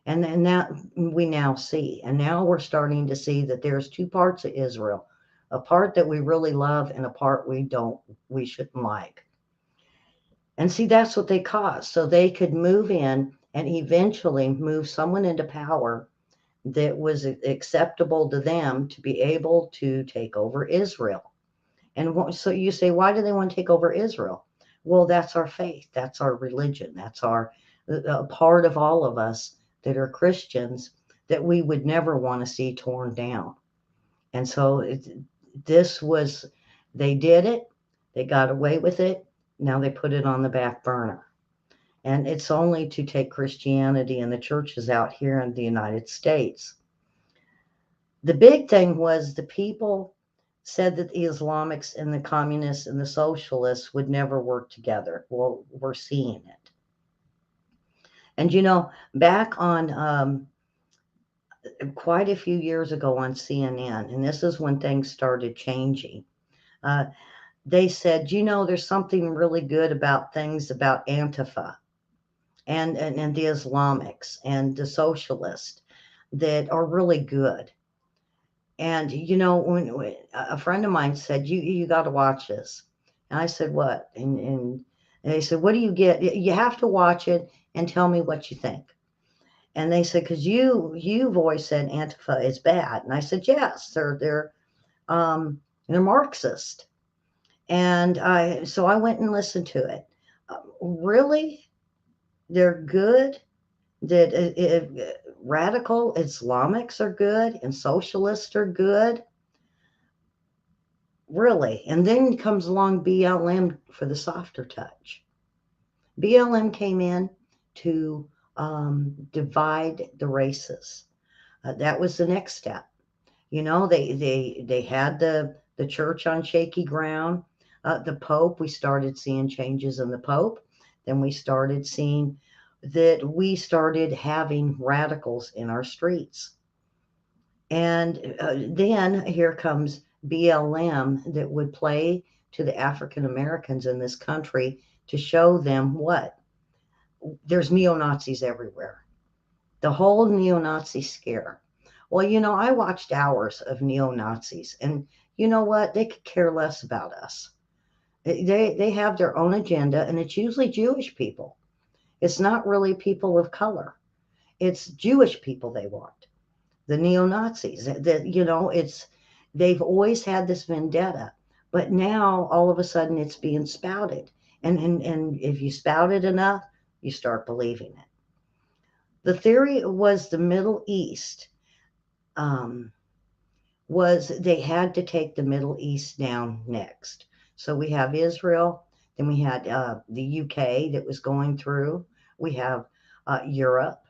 And that we now see. And now we're starting to see that there's two parts of Israel, a part that we really love and a part we shouldn't like. And see, that's what they caused. So they could move in and eventually move someone into power that was acceptable to them to be able to take over Israel. And so you say, why do they want to take over Israel? Well, that's our faith. That's our religion. That's a part of all of us that are Christians that we would never want to see torn down. And so they did it. They got away with it. Now they put it on the back burner. And it's only to take Christianity and the churches out here in the United States. The big thing was the people said that the Islamics and the communists and the socialists would never work together. Well, we're seeing it. And back on quite a few years ago on CNN, and this is when things started changing. Uh, they said, there's something really good about things about Antifa and the Islamics and the socialists that are really good. And when a friend of mine said, you got to watch this, and I said, what? And they said, what do you get? You have to watch it and tell me what you think. And they said, because you voice said Antifa is bad, and I said, yes, they're Marxist. And so I went and listened to it. Really, they're good. that radical Islamics are good and socialists are good, really. And then comes along BLM for the softer touch. BLM came in to divide the races. That was the next step. You know, they had the church on shaky ground. The Pope, we started seeing changes in the Pope. Then we started seeing that we started having radicals in our streets. And then here comes BLM that would play to the African Americans in this country to show them what? There's neo Nazis everywhere. The whole neo Nazi scare. Well, you know, I watched hours of neo Nazis, and you know what? They could care less about us. They have their own agenda, and it's usually Jewish people. It's not really people of color. It's Jewish people they want. The neo Nazis. That you know, it's they've always had this vendetta, but now all of a sudden it's being spouted, and if you spout it enough, you start believing it. The theory was the Middle East um, was they had to take the Middle East down next. So we have Israel, then we had the UK that was going through. We have Europe.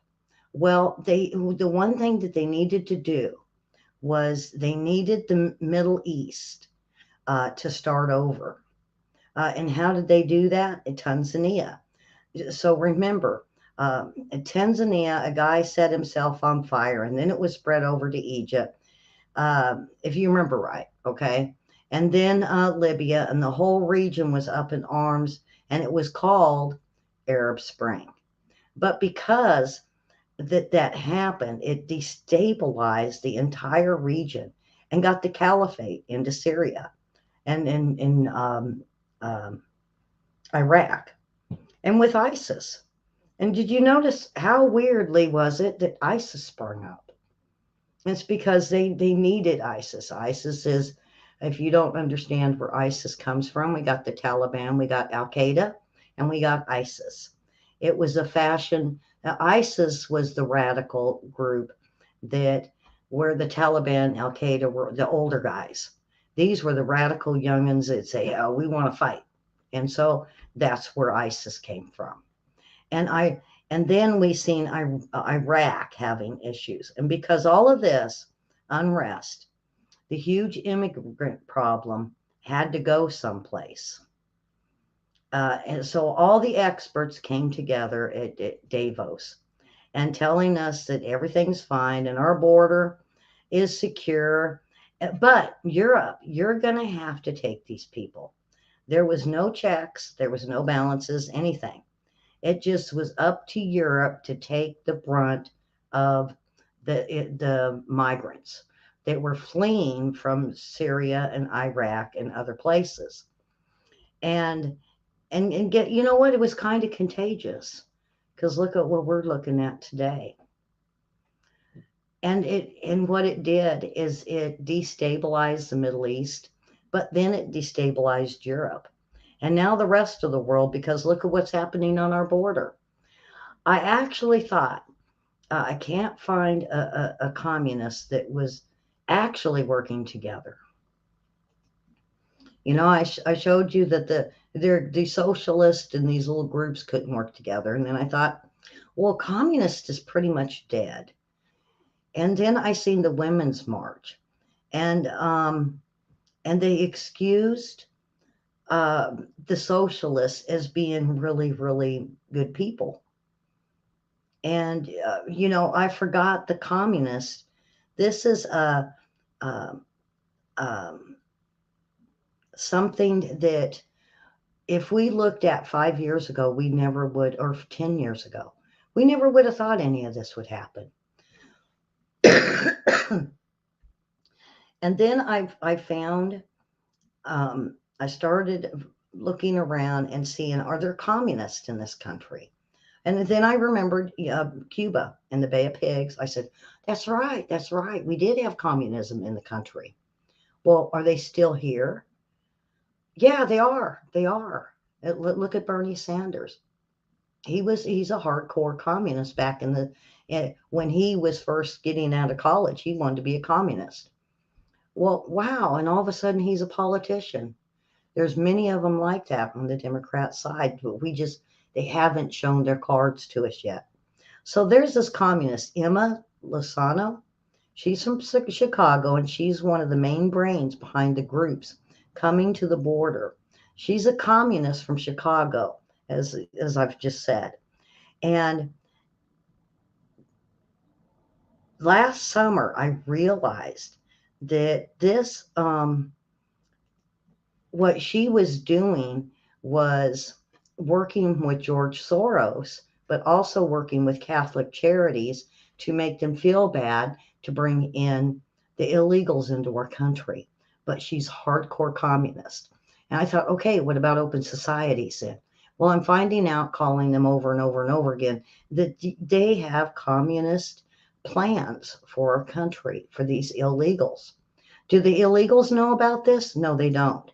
Well, the one thing that they needed to do was they needed the Middle East to start over. And how did they do that? In Tanzania. So remember, in Tanzania, a guy set himself on fire, and then it was spread over to Egypt, if you remember right, okay? And then Libya, and the whole region was up in arms, and it was called Arab Spring. But because that happened, it destabilized the entire region and got the caliphate into Syria and in um, Iraq and with ISIS. And did you notice how weirdly was it that ISIS sprung up? It's because they needed ISIS. ISIS is, if you don't understand where ISIS comes from, we got the Taliban, we got Al Qaeda, and we got ISIS. It was a fashion. Now, ISIS was the radical group that where the Taliban, Al Qaeda were the older guys. These were the radical youngins that say, "Oh, we want to fight," and so that's where ISIS came from. And I and then we seen Iraq having issues, and because all of this unrest, the huge immigrant problem had to go someplace. And so all the experts came together at Davos and telling us that everything's fine and our border is secure. But Europe, you're going to have to take these people. There was no checks, there was no balances, anything. It just was up to Europe to take the brunt of the migrants that were fleeing from Syria and Iraq and other places. And and get you know what? It was kind of contagious because look at what we're looking at today. And what it did is it destabilized the Middle East, but then it destabilized Europe. And now the rest of the world, because look at what's happening on our border. I actually thought I can't find a communist that was actually working together. You know, I showed you that the socialists and these little groups couldn't work together, and then I thought, well, communist is pretty much dead. And then I seen the Women's March, and they excused the socialists as being really, really good people. And you know, I forgot the communists. This is um, um, something that if we looked at 5 years ago, we never would, or 10 years ago, we never would have thought any of this would happen. And then I found, I started looking around and seeing, are there communists in this country? And then I remembered Cuba and the Bay of Pigs. I said, that's right, that's right. We did have communism in the country. Well, are they still here? Yeah, they are. They are. Look at Bernie Sanders. He's a hardcore communist back in the when he was first getting out of college. He wanted to be a communist. Well, wow, and all of a sudden he's a politician. There's many of them like that on the Democrat side, but they haven't shown their cards to us yet. So there's this communist, Emma Lozano. She's from Chicago, and she's one of the main brains behind the groups coming to the border. She's a communist from Chicago, as I've just said. And last summer, I realized that what she was doing was working with George Soros, but also working with Catholic charities to make them feel bad to bring in the illegals into our country. But she's hardcore communist. And I thought, okay, what about open societies then? Well, I'm finding out, calling them over and over and over again, that they have communist plans for our country for these illegals. Do the illegals know about this? No, they don't.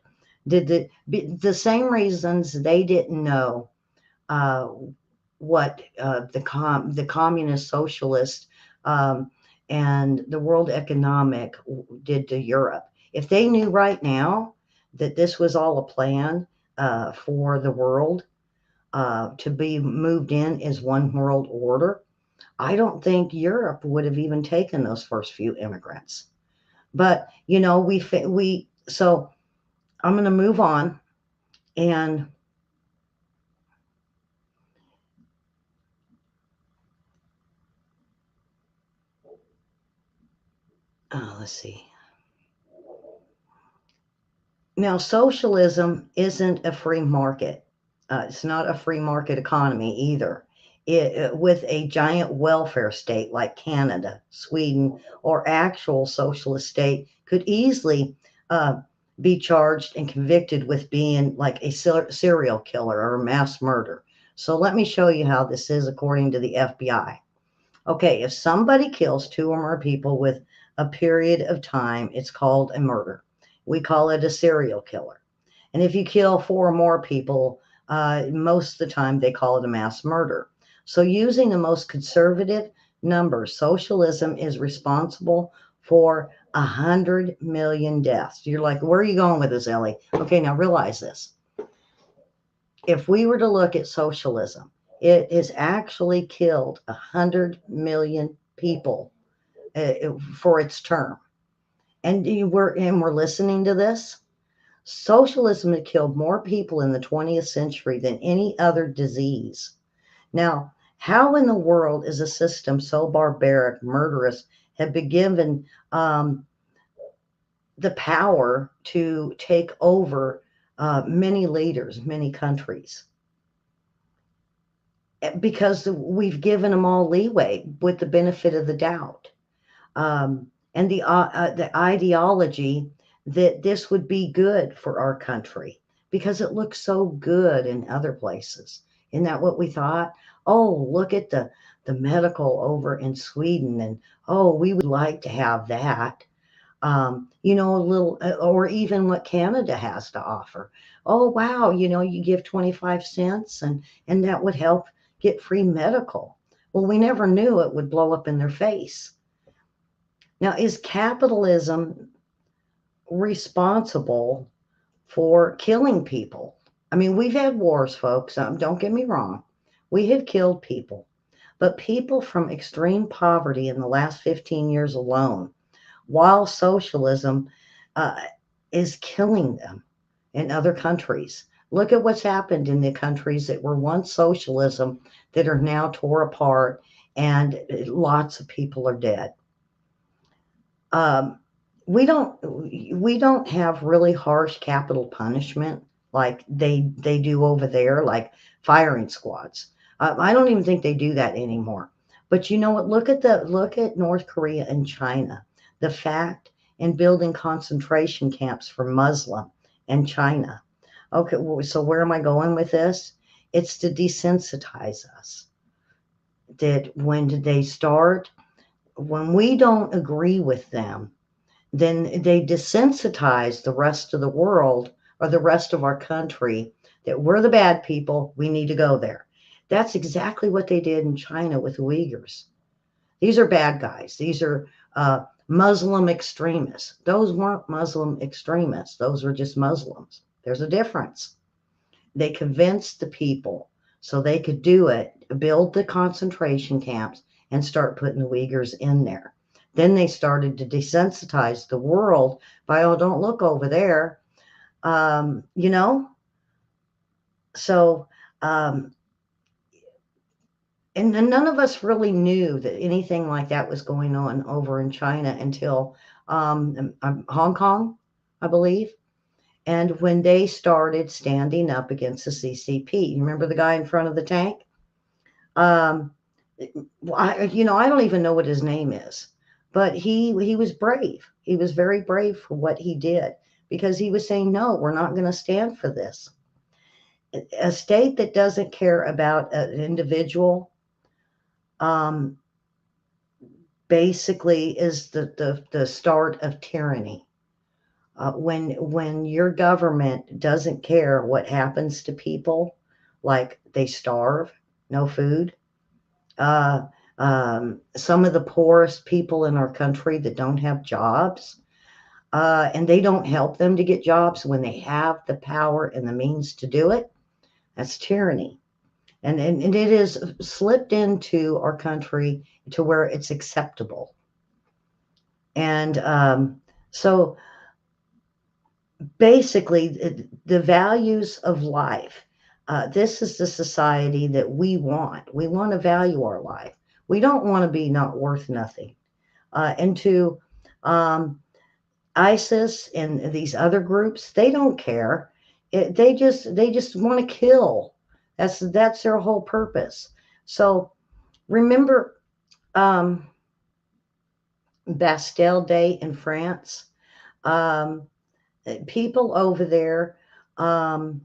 Did the same reasons they didn't know uh, what the communist socialist and the World Economic did to Europe. If they knew right now that this was all a plan for the world to be moved in as one world order, I don't think Europe would have even taken those first few immigrants. But we so I'm going to move on and let's see. Now, socialism isn't a free market. It's not a free market economy either. With a giant welfare state like Canada, Sweden, or actual socialist state could easily uh, be charged and convicted with being like a serial killer or a mass murder. So let me show you how this is according to the FBI. Okay, if somebody kills two or more people with a period of time, it's called a murder. We call it a serial killer. And if you kill four or more people, most of the time they call it a mass murder. So, using the most conservative numbers, socialism is responsible for 100 million deaths. You're like, where are you going with this, Ellie? Okay, now realize this. If we were to look at socialism, it has actually killed 100 million people for its term. And we're listening to this. Socialism had killed more people in the 20th century than any other disease. Now, how in the world is a system so barbaric, murderous, have been given the power to take over many leaders, many countries? Because we've given them all leeway with the benefit of the doubt. And the ideology that this would be good for our country because it looks so good in other places. Isn't that what we thought? Oh, look at the medical over in Sweden, and oh, we would like to have that. A little, or even what Canada has to offer. Oh, wow, you give 25 cents and that would help get free medical. Well, we never knew it would blow up in their face. Now, is capitalism responsible for killing people? I mean, we've had wars, folks. Don't get me wrong. We have killed people, but people from extreme poverty in the last 15 years alone, while socialism uh, is killing them in other countries. Look at what's happened in the countries that were once socialism that are now tore apart, and lots of people are dead. Um, we don't have really harsh capital punishment like they do over there, like firing squads. I don't even think they do that anymore. But you know what? Look at North Korea and China. The fact in building concentration camps for Muslim and China. Okay, so where am I going with this? It's to desensitize us. That when we don't agree with them, then they desensitize the rest of the world or the rest of our country that we're the bad people, we need to go there. That's exactly what they did in China with the Uyghurs. These are bad guys. These are Muslim extremists. Those weren't Muslim extremists. Those were just Muslims. There's a difference. They convinced the people so they could do it, build the concentration camps, and start putting the Uyghurs in there. Then they started to desensitize the world by, oh, don't look over there. You know, so um, and none of us really knew that anything like that was going on over in China until Hong Kong, I believe. And when they started standing up against the CCP, you remember the guy in front of the tank? Um, I don't even know what his name is, but he was brave. He was very brave for what he did because he was saying, no, we're not going to stand for this. A state that doesn't care about an individual um, basically is the start of tyranny. When your government doesn't care what happens to people, like they starve, no food. Uh, some of the poorest people in our country that don't have jobs, and they don't help them to get jobs when they have the power and the means to do it. That's tyranny. And it is slipped into our country to where it's acceptable. And so basically, the values of life. This is the society that we want. We want to value our life. We don't want to be not worth nothing. And to um, ISIS and these other groups, they don't care. They just want to kill. That's their whole purpose. So remember um, Bastille Day in France. Um, People over there, um,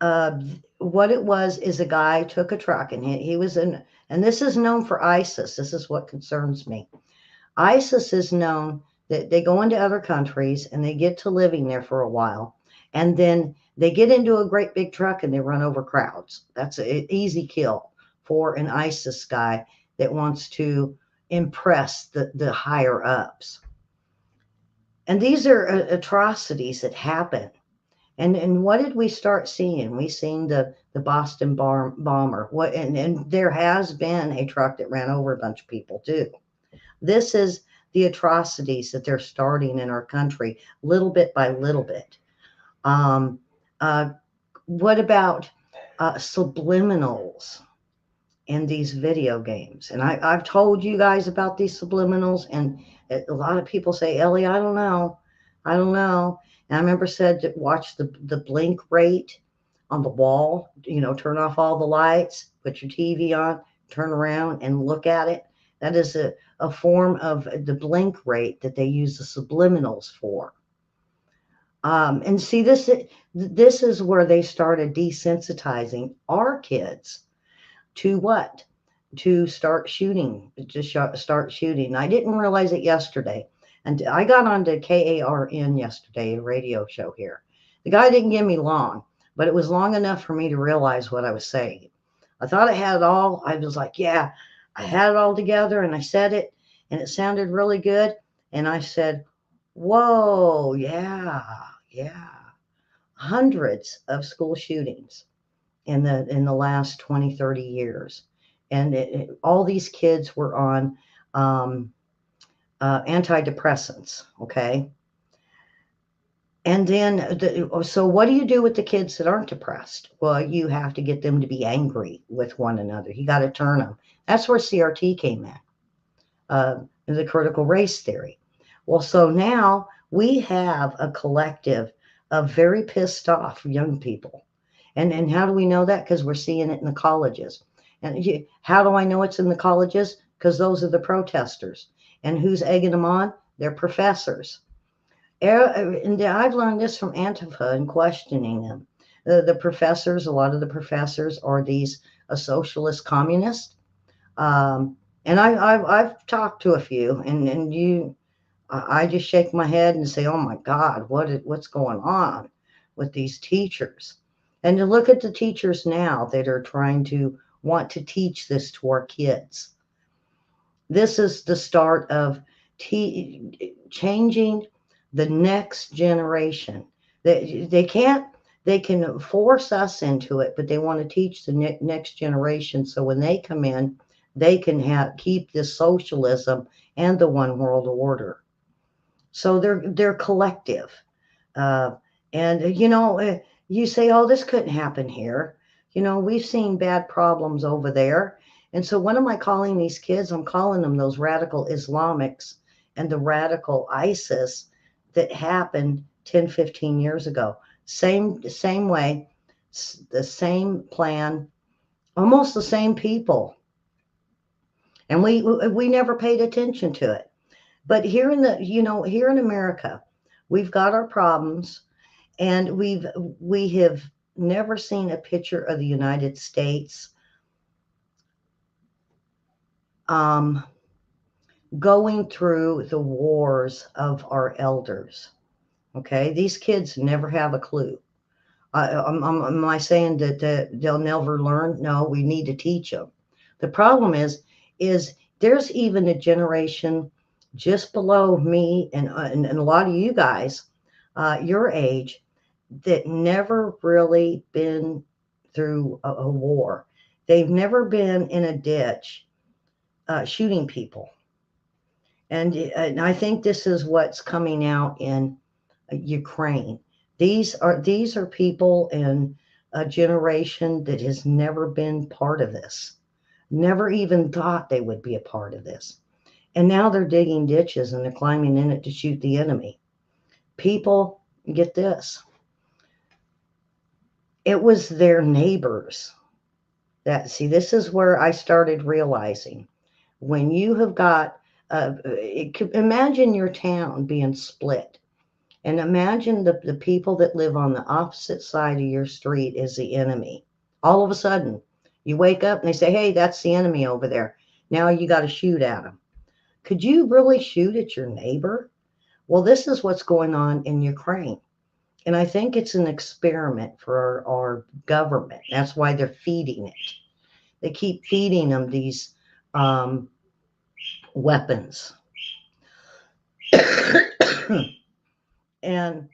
uh, what it was is a guy took a truck and he was in, and this is known for ISIS. This is what concerns me. ISIS is known that they go into other countries and they get to living there for a while, and then they get into a great big truck and they run over crowds. That's an easy kill for an ISIS guy that wants to impress the higher ups. And these are atrocities that happen. And what did we start seeing? We seen the Boston bomber. What and there has been a truck that ran over a bunch of people too. This is the atrocities that they're starting in our country, little bit by little bit. Um, uh, what about subliminals in these video games? And I've told you guys about these subliminals, and a lot of people say, Ellie, I don't know. I don't know. And I remember said to watch the blink rate on the wall, turn off all the lights, put your TV on, turn around and look at it. That is a form of the blink rate that they use the subliminals for. And see, this is where they started desensitizing our kids to what? To start shooting, start shooting. I didn't realize it yesterday. And I got onto KARN yesterday, a radio show here. The guy didn't give me long, but it was long enough for me to realize what I was saying. I thought I had it all. I was like, yeah, I had it all together, and I said it, and it sounded really good. And I said, whoa, yeah, yeah. Hundreds of school shootings in the last 20, 30 years. And all these kids were on antidepressants, okay? And then, so what do you do with the kids that aren't depressed? Well, you have to get them to be angry with one another. You got to turn them. That's where CRT came in, the critical race theory. Well, so now we have a collective of very pissed off young people. And how do we know that? Because we're seeing it in the colleges. And how do I know it's in the colleges? Because those are the protesters. And who's egging them on? They're professors. And I've learned this from Antifa and questioning them. The professors, a lot of the professors are these socialist communists. And I've talked to a few, and I just shake my head and say, oh my God, what's going on with these teachers? And to look at the teachers now that are trying to want to teach this to our kids. This is the start of changing the next generation. They can't, they can force us into it, but they want to teach the next generation. So when they come in, they can keep this socialism and the one world order. So they're collective. Uh, and you say, oh, this couldn't happen here. We've seen bad problems over there. And so what am I calling these kids? I'm calling them those radical Islamics and the radical ISIS that happened 10, 15 years ago. Same way, the same plan, almost the same people. And we never paid attention to it. But here in America, we've got our problems, and we have never seen a picture of the United States um, going through the wars of our elders. Okay, these kids never have a clue. Am I saying that they'll never learn? No, we need to teach them. The problem is there's even a generation just below me and a lot of you guys, your age, that never really been through a war. They've never been in a ditch shooting people. And I think this is what's coming out in Ukraine. These are people in a generation that has never been part of this, never even thought they would be a part of this. And now they're digging ditches and they're climbing in it to shoot the enemy. People, get this. It was their neighbors this is where I started realizing when you have got, imagine your town being split. And imagine the people that live on the opposite side of your street is the enemy. All of a sudden, you wake up and they say, hey, that's the enemy over there. Now you got to shoot at them. Could you really shoot at your neighbor? Well, this is what's going on in Ukraine. And I think it's an experiment for our government. That's why they're feeding it. They keep feeding them these weapons. and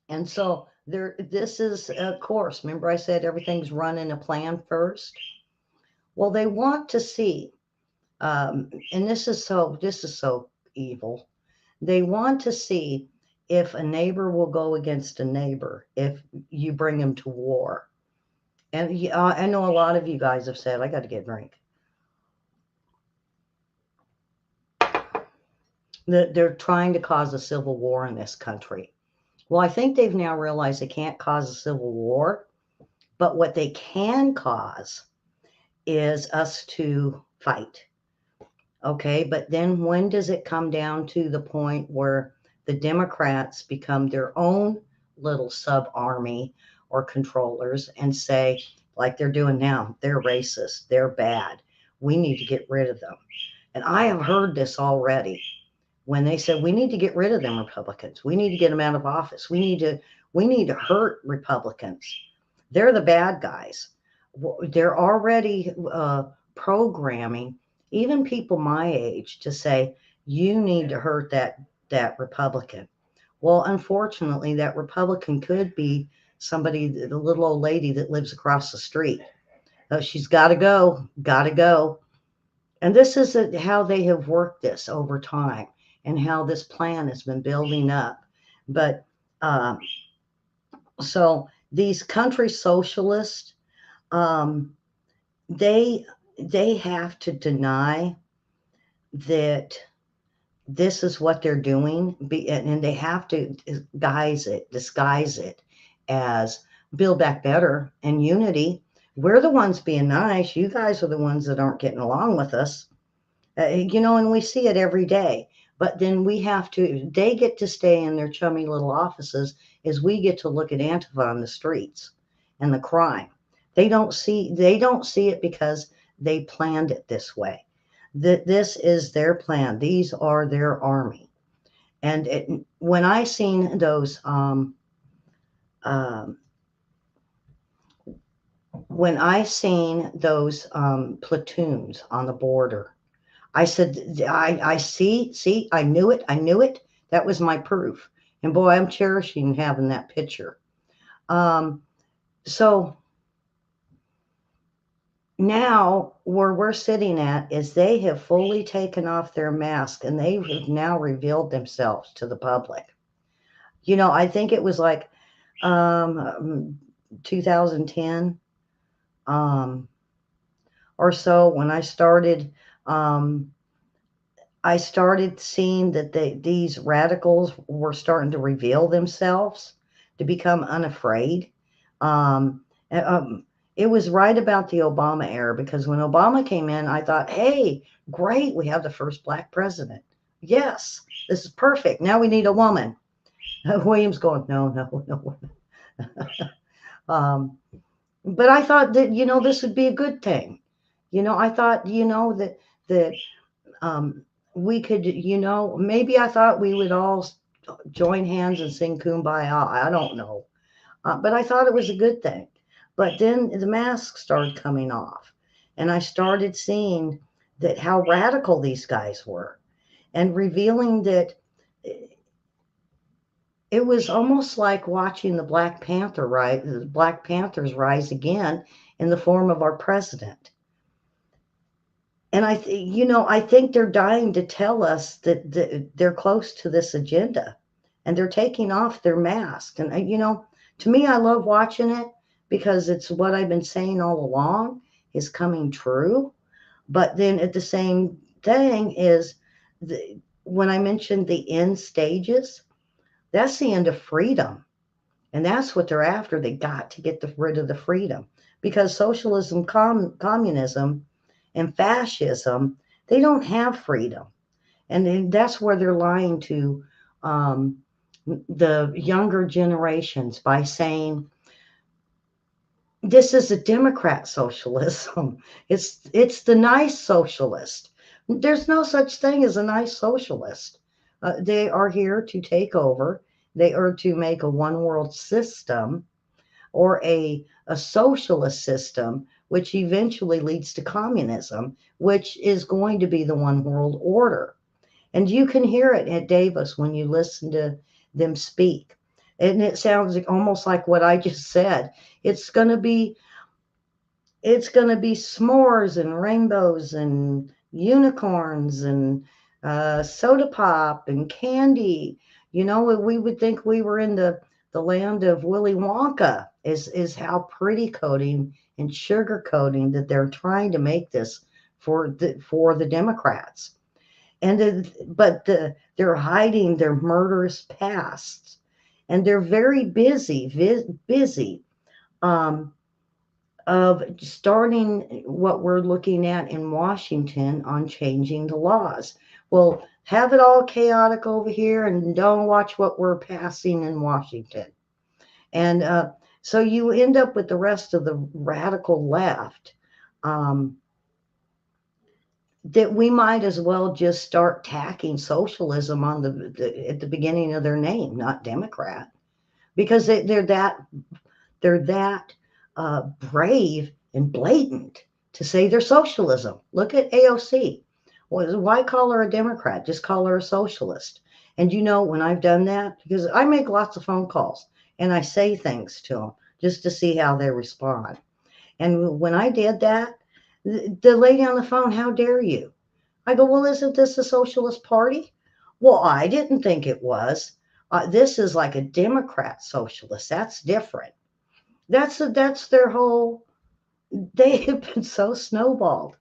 And so this is a course. Remember, I said everything's run in a plan first. Well, they want to see, and this is so evil. They want to see if a neighbor will go against a neighbor if you bring them to war. And I know a lot of you guys have said, I got to get a drink. They're trying to cause a civil war in this country. Well, I think they've now realized they can't cause a civil war, but what they can cause is us to fight. Okay, but then when does it come down to the point where the Democrats become their own little sub army or controllers and say, like they're doing now, they're racist, they're bad, we need to get rid of them? And I have heard this already when they said we need to get rid of them Republicans, we need to get them out of office, we need to hurt Republicans. They're the bad guys. They're already programming even people my age to say you need to hurt that Republican. Well, unfortunately, that Republican could be somebody, the little old lady that lives across the street. She's got to go, got to go. And this is how they have worked this over time and how this plan has been building up. But so these country socialists, they have to deny that this is what they're doing, and they have to disguise it as Build Back Better and unity. We're the ones being nice. You guys are the ones that aren't getting along with us. And we see it every day. But then they get to stay in their chummy little offices as we get to look at Antifa on the streets and the crime. They don't see it because they planned it this way. This is their plan. These are their army. And when I seen those When I seen those platoons on the border, I said, I see, I knew it. That was my proof. And boy, I'm cherishing having that picture. Um, so now where we're sitting at is they have fully taken off their mask and they have now revealed themselves to the public. I think it was like um, 2010 um, or so when um, I started seeing that these radicals were starting to reveal themselves, to become unafraid. Um, uh, um, it was right about the Obama era because when Obama came in, I thought, hey, great, we have the first black president. Yes, this is perfect. Now we need a woman. Williams going, no, no, no. Um, but I thought that, this would be a good thing. I thought, that um, we could, maybe I thought we would all join hands and sing Kumbaya. I don't know. But I thought it was a good thing. But then the masks started coming off, and I started seeing that how radical these guys were, and revealing that it was almost like watching the Black Panthers rise again in the form of our president. And I think they're dying to tell us that they're close to this agenda, and they're taking off their mask. And to me, I love watching it because it's what I've been saying all along is coming true. But then at the same thing is when I mentioned the end stages, that's the end of freedom. And that's what they're after. They got to get rid of the freedom because socialism, communism, and fascism, they don't have freedom. And then that's where they're lying to um, the younger generations by saying this is a Democrat socialism. It's the nice socialist. There's no such thing as a nice socialist. They are here to take over. They are to make a one world system or a socialist system, which eventually leads to communism, which is going to be the one world order. And you can hear it at Davos when you listen to them speak. And it sounds almost like what I just said. It's going to be it's going to be s'mores and rainbows and unicorns and soda pop and candy. We would think we were in the land of Willy Wonka. Is how pretty coating and sugar coating that they're trying to make this for the Democrats. They're hiding their murderous pasts, and they're very busy. Um, of starting what we're looking at in Washington on changing the laws. Well, have it all chaotic over here and don't watch what we're passing in Washington. And so you end up with the rest of the radical left um, that we might as well just start tacking socialism on at the beginning of their name, not Democrat, because they're that brave and blatant to say they're socialism. Look at AOC. Why call her a Democrat? Just call her a socialist. And when I've done that, because I make lots of phone calls and I say things to them just to see how they respond. And when I did that, the lady on the phone, how dare you? I go, well, isn't this a socialist party? Well, I didn't think it was. This is like a Democrat socialist. That's different. That's their whole. They have been so snowballed,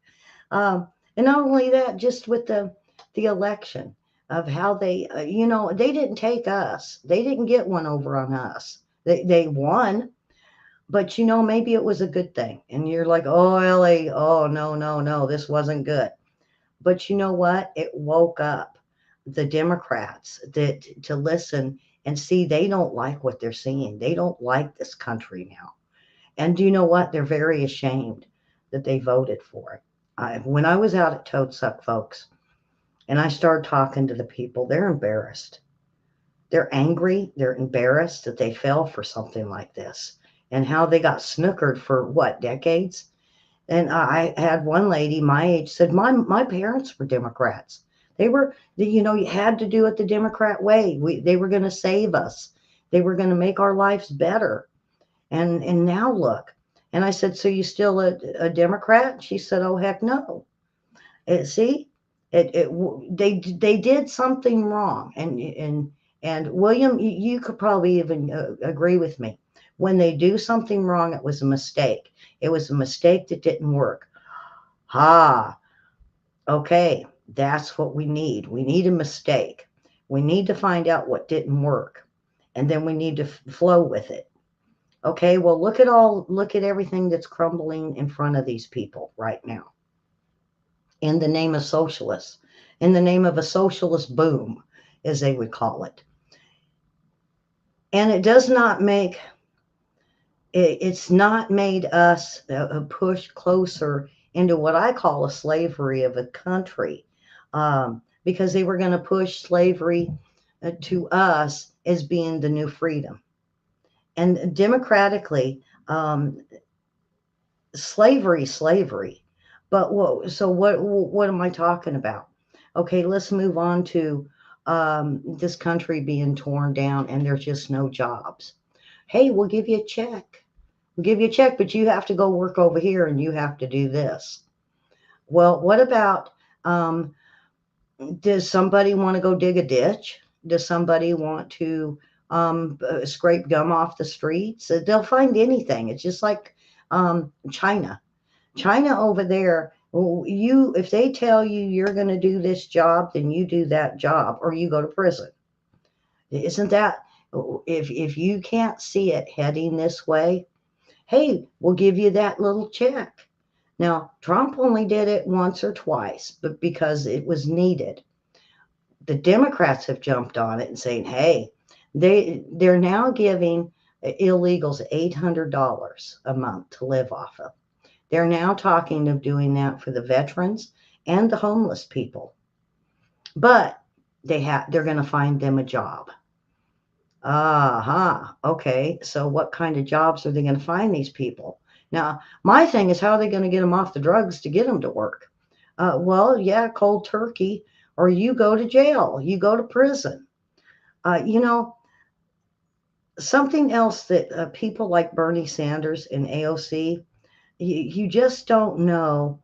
and not only that, just with the election of how they didn't take us. They didn't get one over on us. They won, but maybe it was a good thing. And you're like, oh, LA, oh no, no, no, this wasn't good. But you know what? It woke up the Democrats that to listen and see they don't like what they're seeing. They don't like this country now. And do you know what? They're very ashamed that they voted for it. When I was out at Toad Suck, folks, and I started talking to the people, they're embarrassed. They're angry. They're embarrassed that they fell for something like this. and how they got snookered for what, decades? And I had one lady my age said, my parents were Democrats. They were, you had to do it the Democrat way. They were going to save us. They were going to make our lives better. And now look. And I said, so you still a Democrat? She said, oh, heck no. See, they did something wrong. And William, you could probably even agree with me. When they do something wrong, it was a mistake. It was a mistake that didn't work. Ah, okay, that's what we need. We need a mistake. We need to find out what didn't work, and then we need to flow with it. Okay, well, look at everything that's crumbling in front of these people right now in the name of socialists, in the name of a socialist boom, as they would call it. And it does not make it's not made us push closer into what I call a slavery of a country, because they were going to push slavery to us as being the new freedom. And democratically, slavery. But what am I talking about? Okay, let's move on to this country being torn down and there's just no jobs. Hey, we'll give you a check. We'll give you a check, but you have to go work over here and you have to do this. Well, what about, does somebody want to go dig a ditch? Does somebody want to scrape gum off the streets? They'll find anything. It's just like China. China over there, if they tell you you're going to do this job, then you do that job or you go to prison. Isn't that, if you can't see it heading this way, hey, we'll give you that little check. Now, Trump only did it once or twice, but because it was needed. The Democrats have jumped on it and saying, hey, they're now giving illegals $800 a month to live off of. They're now talking of doing that for the veterans and the homeless people. But they're going to find them a job. Okay. So what kind of jobs are they going to find these people? Now, my thing is, how are they going to get them off the drugs to get them to work? Well, yeah, cold turkey, or you go to jail, you go to prison. Something else that people like Bernie Sanders and AOC, you just don't know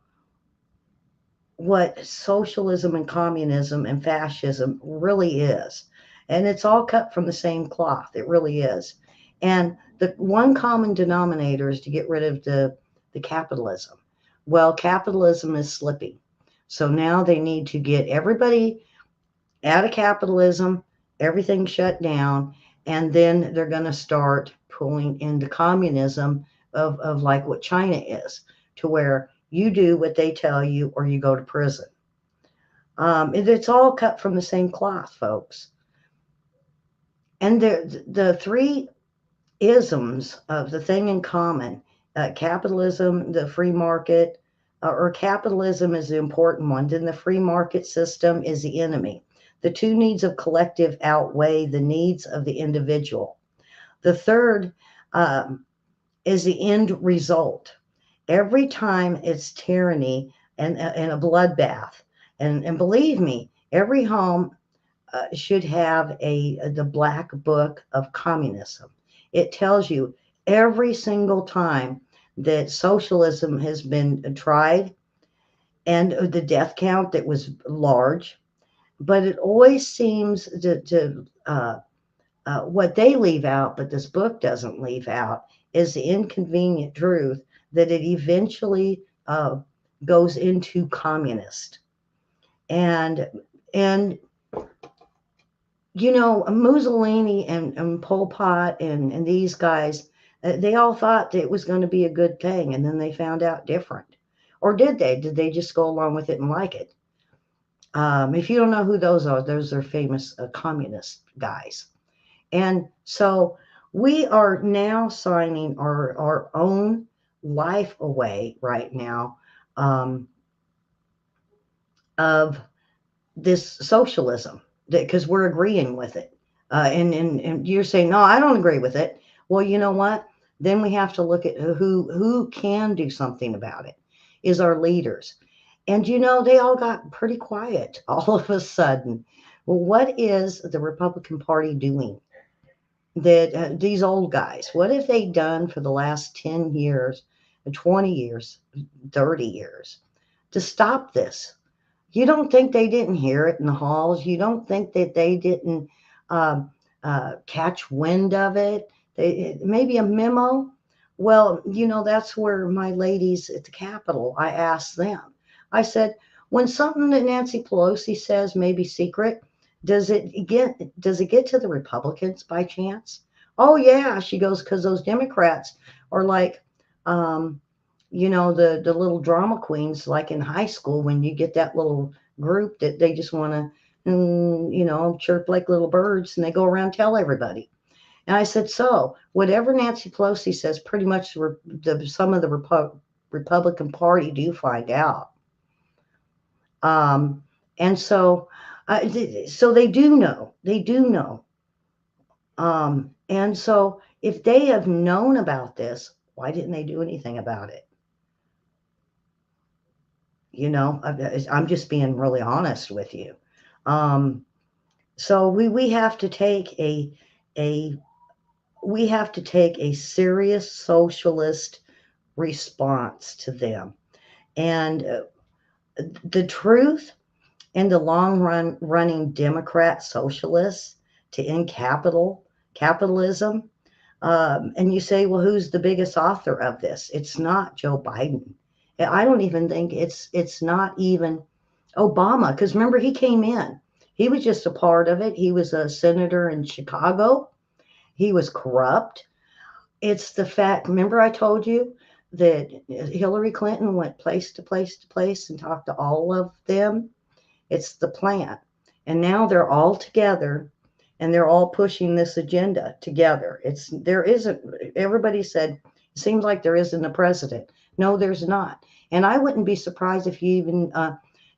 what socialism and communism and fascism really is. And it's all cut from the same cloth. It really is. And the one common denominator is to get rid of the capitalism. Well, capitalism is slipping. So now they need to get everybody out of capitalism, everything shut down, and then they're going to start pulling into communism of like what China is, to where you do what they tell you or you go to prison. It's all cut from the same cloth, folks. And the three isms of the thing in common, capitalism, the free market, or capitalism is the important one, then the free market system is the enemy. The two needs of collective outweigh the needs of the individual. The third is the end result. Every time it's tyranny and a bloodbath. And believe me, every home should have the black book of communism. It tells you every single time that socialism has been tried and the death count that was large, but it always seems to what they leave out, but this book doesn't leave out, is the inconvenient truth that it eventually goes into communist. And Mussolini and Pol Pot and these guys, they all thought that it was going to be a good thing, and then they found out different. Or did they? Did they just go along with it and like it? If you don't know who those are famous communist guys. And so we are now signing our own life away right now of this socialism, because we're agreeing with it. And you're saying, no, I don't agree with it. Well, you know what? Then we have to look at who can do something about it, is our leaders. And they all got pretty quiet all of a sudden. Well, what is the Republican Party doing? That these old guys, what have they done for the last 10 years, 20 years, 30 years to stop this? You don't think they didn't hear it in the halls? You don't think that they didn't um, catch wind of it? Maybe a memo? Well, that's where my ladies at the Capitol, I asked them. I said, when something that Nancy Pelosi says may be secret, does it get to the Republicans by chance? Oh yeah, she goes, because those Democrats are like, um, the little drama queens, like in high school when you get that little group that they just want to, chirp like little birds, and they go around tell everybody. And I said, so whatever Nancy Pelosi says, pretty much some of the Republican Party do find out. Um, and so they do know. They do know. And so if they have known about this, why didn't they do anything about it? I'm just being really honest with you. Um, so we have to take a we have to take a serious socialist response to them. And the truth, and the long running Democrat socialists to end capitalism. And you say, well, who's the biggest author of this? It's not Joe Biden. I don't even think it's not even Obama, because remember, he came in. He was just a part of it. He was a senator in Chicago. He was corrupt. It's the fact, remember I told you that Hillary Clinton went place to place to place and talked to all of them? It's the plan. And now they're all together, and they're all pushing this agenda together. There isn't, everybody said, it seems like there isn't a president. No, there's not. And I wouldn't be surprised if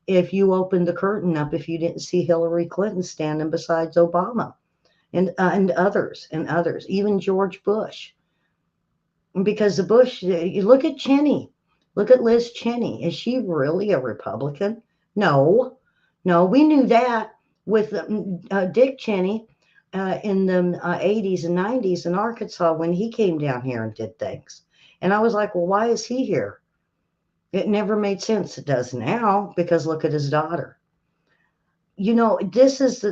if you opened the curtain up, if you didn't see Hillary Clinton standing beside Obama and others, even George Bush. Because the Bush, you look at Cheney, look at Liz Cheney. Is she really a Republican? No, no, we knew that with Dick Cheney in the 80s and 90s in Arkansas when he came down here and did things. And I was like, well, why is he here? It never made sense. It does now, because look at his daughter. This is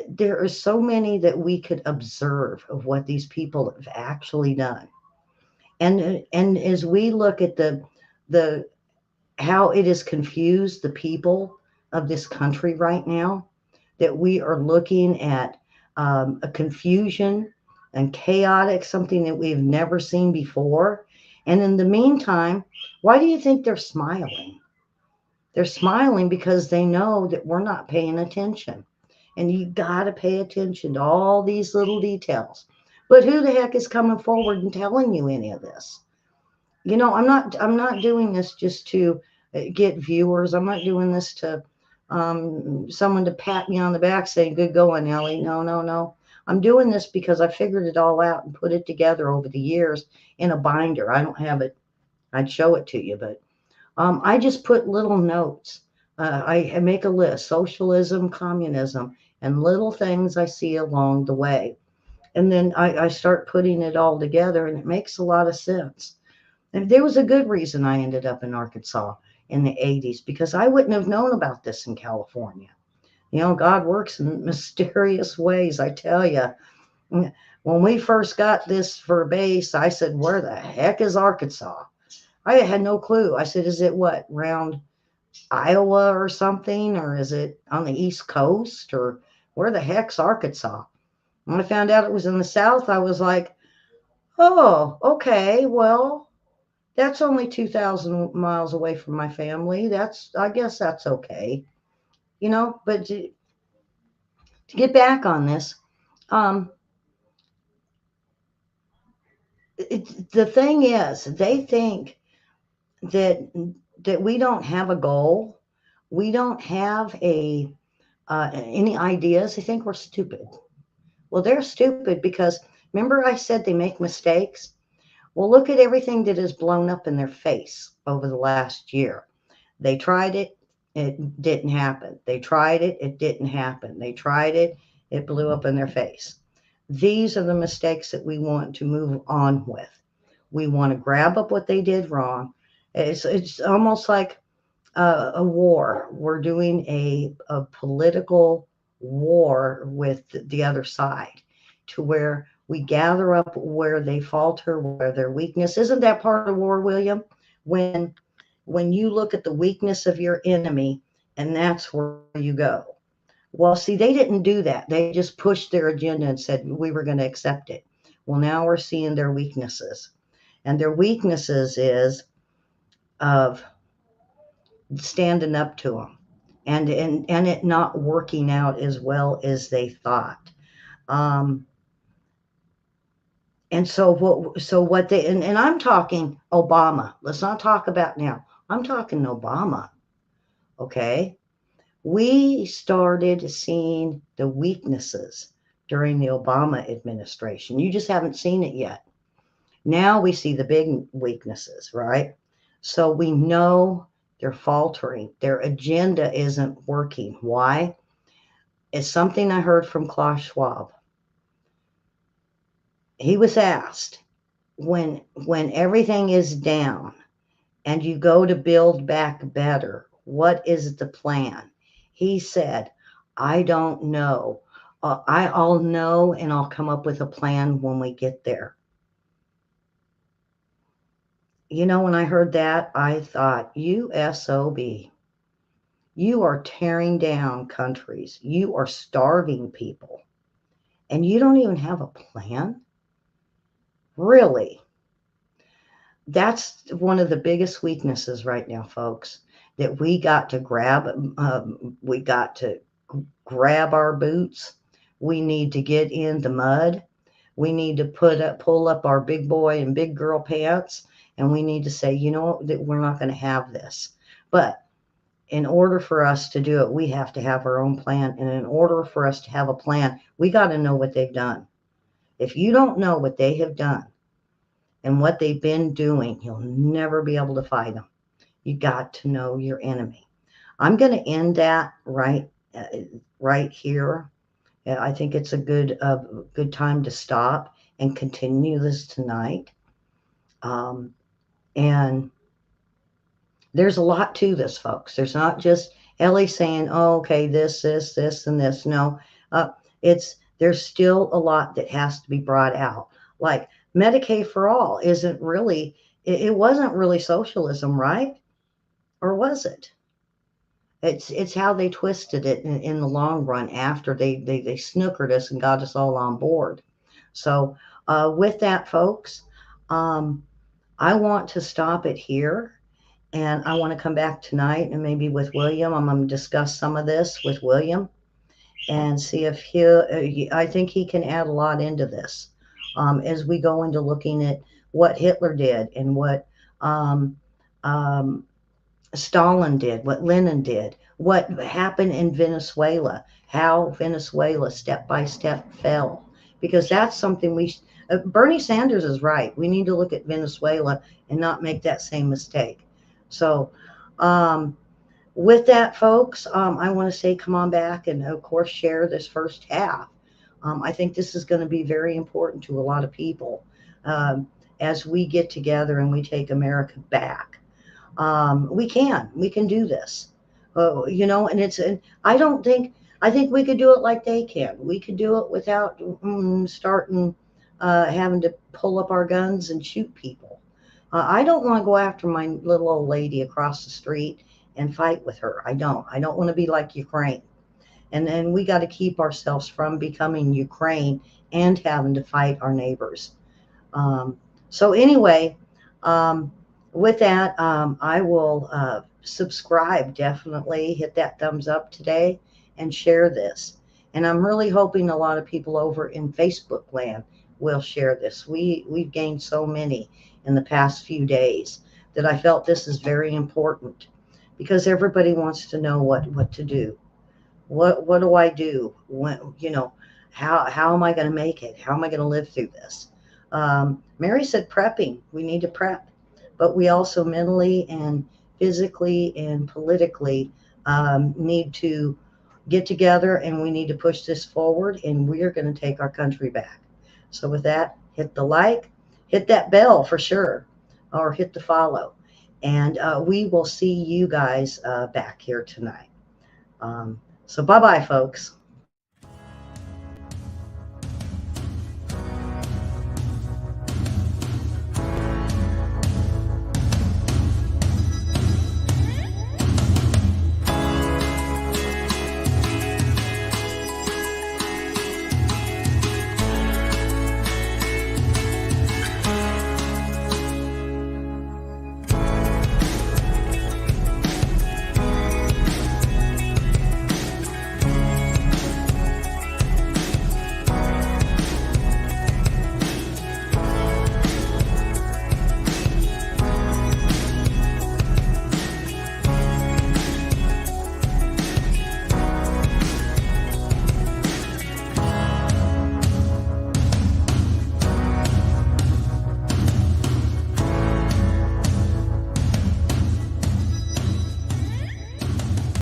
there are so many that we could observe of what these people have actually done. And as we look at the how it has confused the people of this country right now, that we are looking at a confusion and chaotic, something that we've never seen before. And in the meantime, why do you think they're smiling? They're smiling because they know that we're not paying attention. And you got to pay attention to all these little details. But who the heck is coming forward and telling you any of this? I'm not doing this just to get viewers. I'm not doing this to someone to pat me on the back saying, good going, Ellie. No, no, no. I'm doing this because I figured it all out and put it together over the years in a binder. I don't have it. I'd show it to you, but I just put little notes. I make a list: socialism, communism, and little things I see along the way. And then I start putting it all together, and it makes a lot of sense. And there was a good reason I ended up in Arkansas in the 80s, because I wouldn't have known about this in California. God works in mysterious ways, I tell you. When we first got this for base, I said, where the heck is Arkansas? I had no clue. I said, is it what, around Iowa or something? Or is it on the East Coast? Or where the heck's Arkansas? When I found out it was in the South, I was like, oh, okay, well, that's only 2,000 miles away from my family. I guess that's okay. But to get back on this, um, the thing is, they think that we don't have a goal, we don't have any ideas. They think we're stupid. Well, they're stupid because remember I said they make mistakes. Well, look at everything that has blown up in their face over the last year. They tried it didn't happen. They tried it didn't happen. They tried it blew up in their face. These are the mistakes that we want to move on with. We want to grab up what they did wrong. It's almost like a war. We're doing a political war with the other side, to where we gather up where they falter, where their weakness. Isn't that part of the war, William? When when you look at the weakness of your enemy, and that's where you go. Well, see, they didn't do that. They just pushed their agenda and said we were going to accept it. Well, now we're seeing their weaknesses. And their weaknesses is of standing up to them, and it not working out as well as they thought. Um, and so what they, and I'm talking Obama. Let's not talk about now. I'm talking Obama. Okay. We started seeing the weaknesses during the Obama administration. You just haven't seen it yet. Now we see the big weaknesses, right? So we know they're faltering. Their agenda isn't working. Why? It's something I heard from Klaus Schwab. He was asked, when everything is down and you go to build back better, what is the plan? He said, I don't know. I'll know, and I'll come up with a plan when we get there. You know, when I heard that, I thought, you SOB. You are tearing down countries. You are starving people. And you don't even have a plan? Really? That's one of the biggest weaknesses right now, folks, that we got to grab our boots. We need to get in the mud. We need to pull up our big boy and big girl pants, and we need to say, you know, that we're not going to have this. But in order for us to do it, we have to have our own plan. And in order for us to have a plan, we got to know what they've done. If you don't know what they have done and what they've been doing, you'll never be able to fight them. You got to know your enemy. I'm going to end that right here. I think it's a good time to stop and continue this tonight. And there's a lot to this, folks. There's not just Ellie saying, "Oh, okay, this, and this." No, there's still a lot that has to be brought out. Like Medicaid for all isn't really. It wasn't really socialism, right? Or was it? It's how they twisted it in the long run after they snookered us and got us all on board. So with that, folks, um, I want to stop it here. And I want to come back tonight and maybe with William. I'm going to discuss some of this with William and see if I think he can add a lot into this as we go into looking at what Hitler did and what um, um, Stalin did, what Lenin did, what happened in Venezuela, how Venezuela step by step fell. Because that's something Bernie Sanders is right. We need to look at Venezuela and not make that same mistake. So, um, with that, folks, I want to say come on back and, of course, share this first half. I think this is going to be very important to a lot of people as we get together and we take America back. We can do this. You know, and I think we could do it like they can. We could do it without starting having to pull up our guns and shoot people. I don't want to go after my little old lady across the street and fight with her. I don't want to be like Ukraine. And then we got to keep ourselves from becoming Ukraine and having to fight our neighbors. So anyway, um, with that, I will subscribe, definitely hit that thumbs up today and share this. And I'm really hoping a lot of people over in Facebook land will share this. We've gained so many in the past few days that I felt this is very important because everybody wants to know what to do. What do I do when, how am I going to make it? How am I going to live through this? Mary said prepping. We need to prep, but we also mentally and physically and politically need to get together, and we need to push this forward, and we are going to take our country back. So with that, hit the like, hit that bell for sure, or hit the follow. And we will see you guys back here tonight. So bye-bye, folks.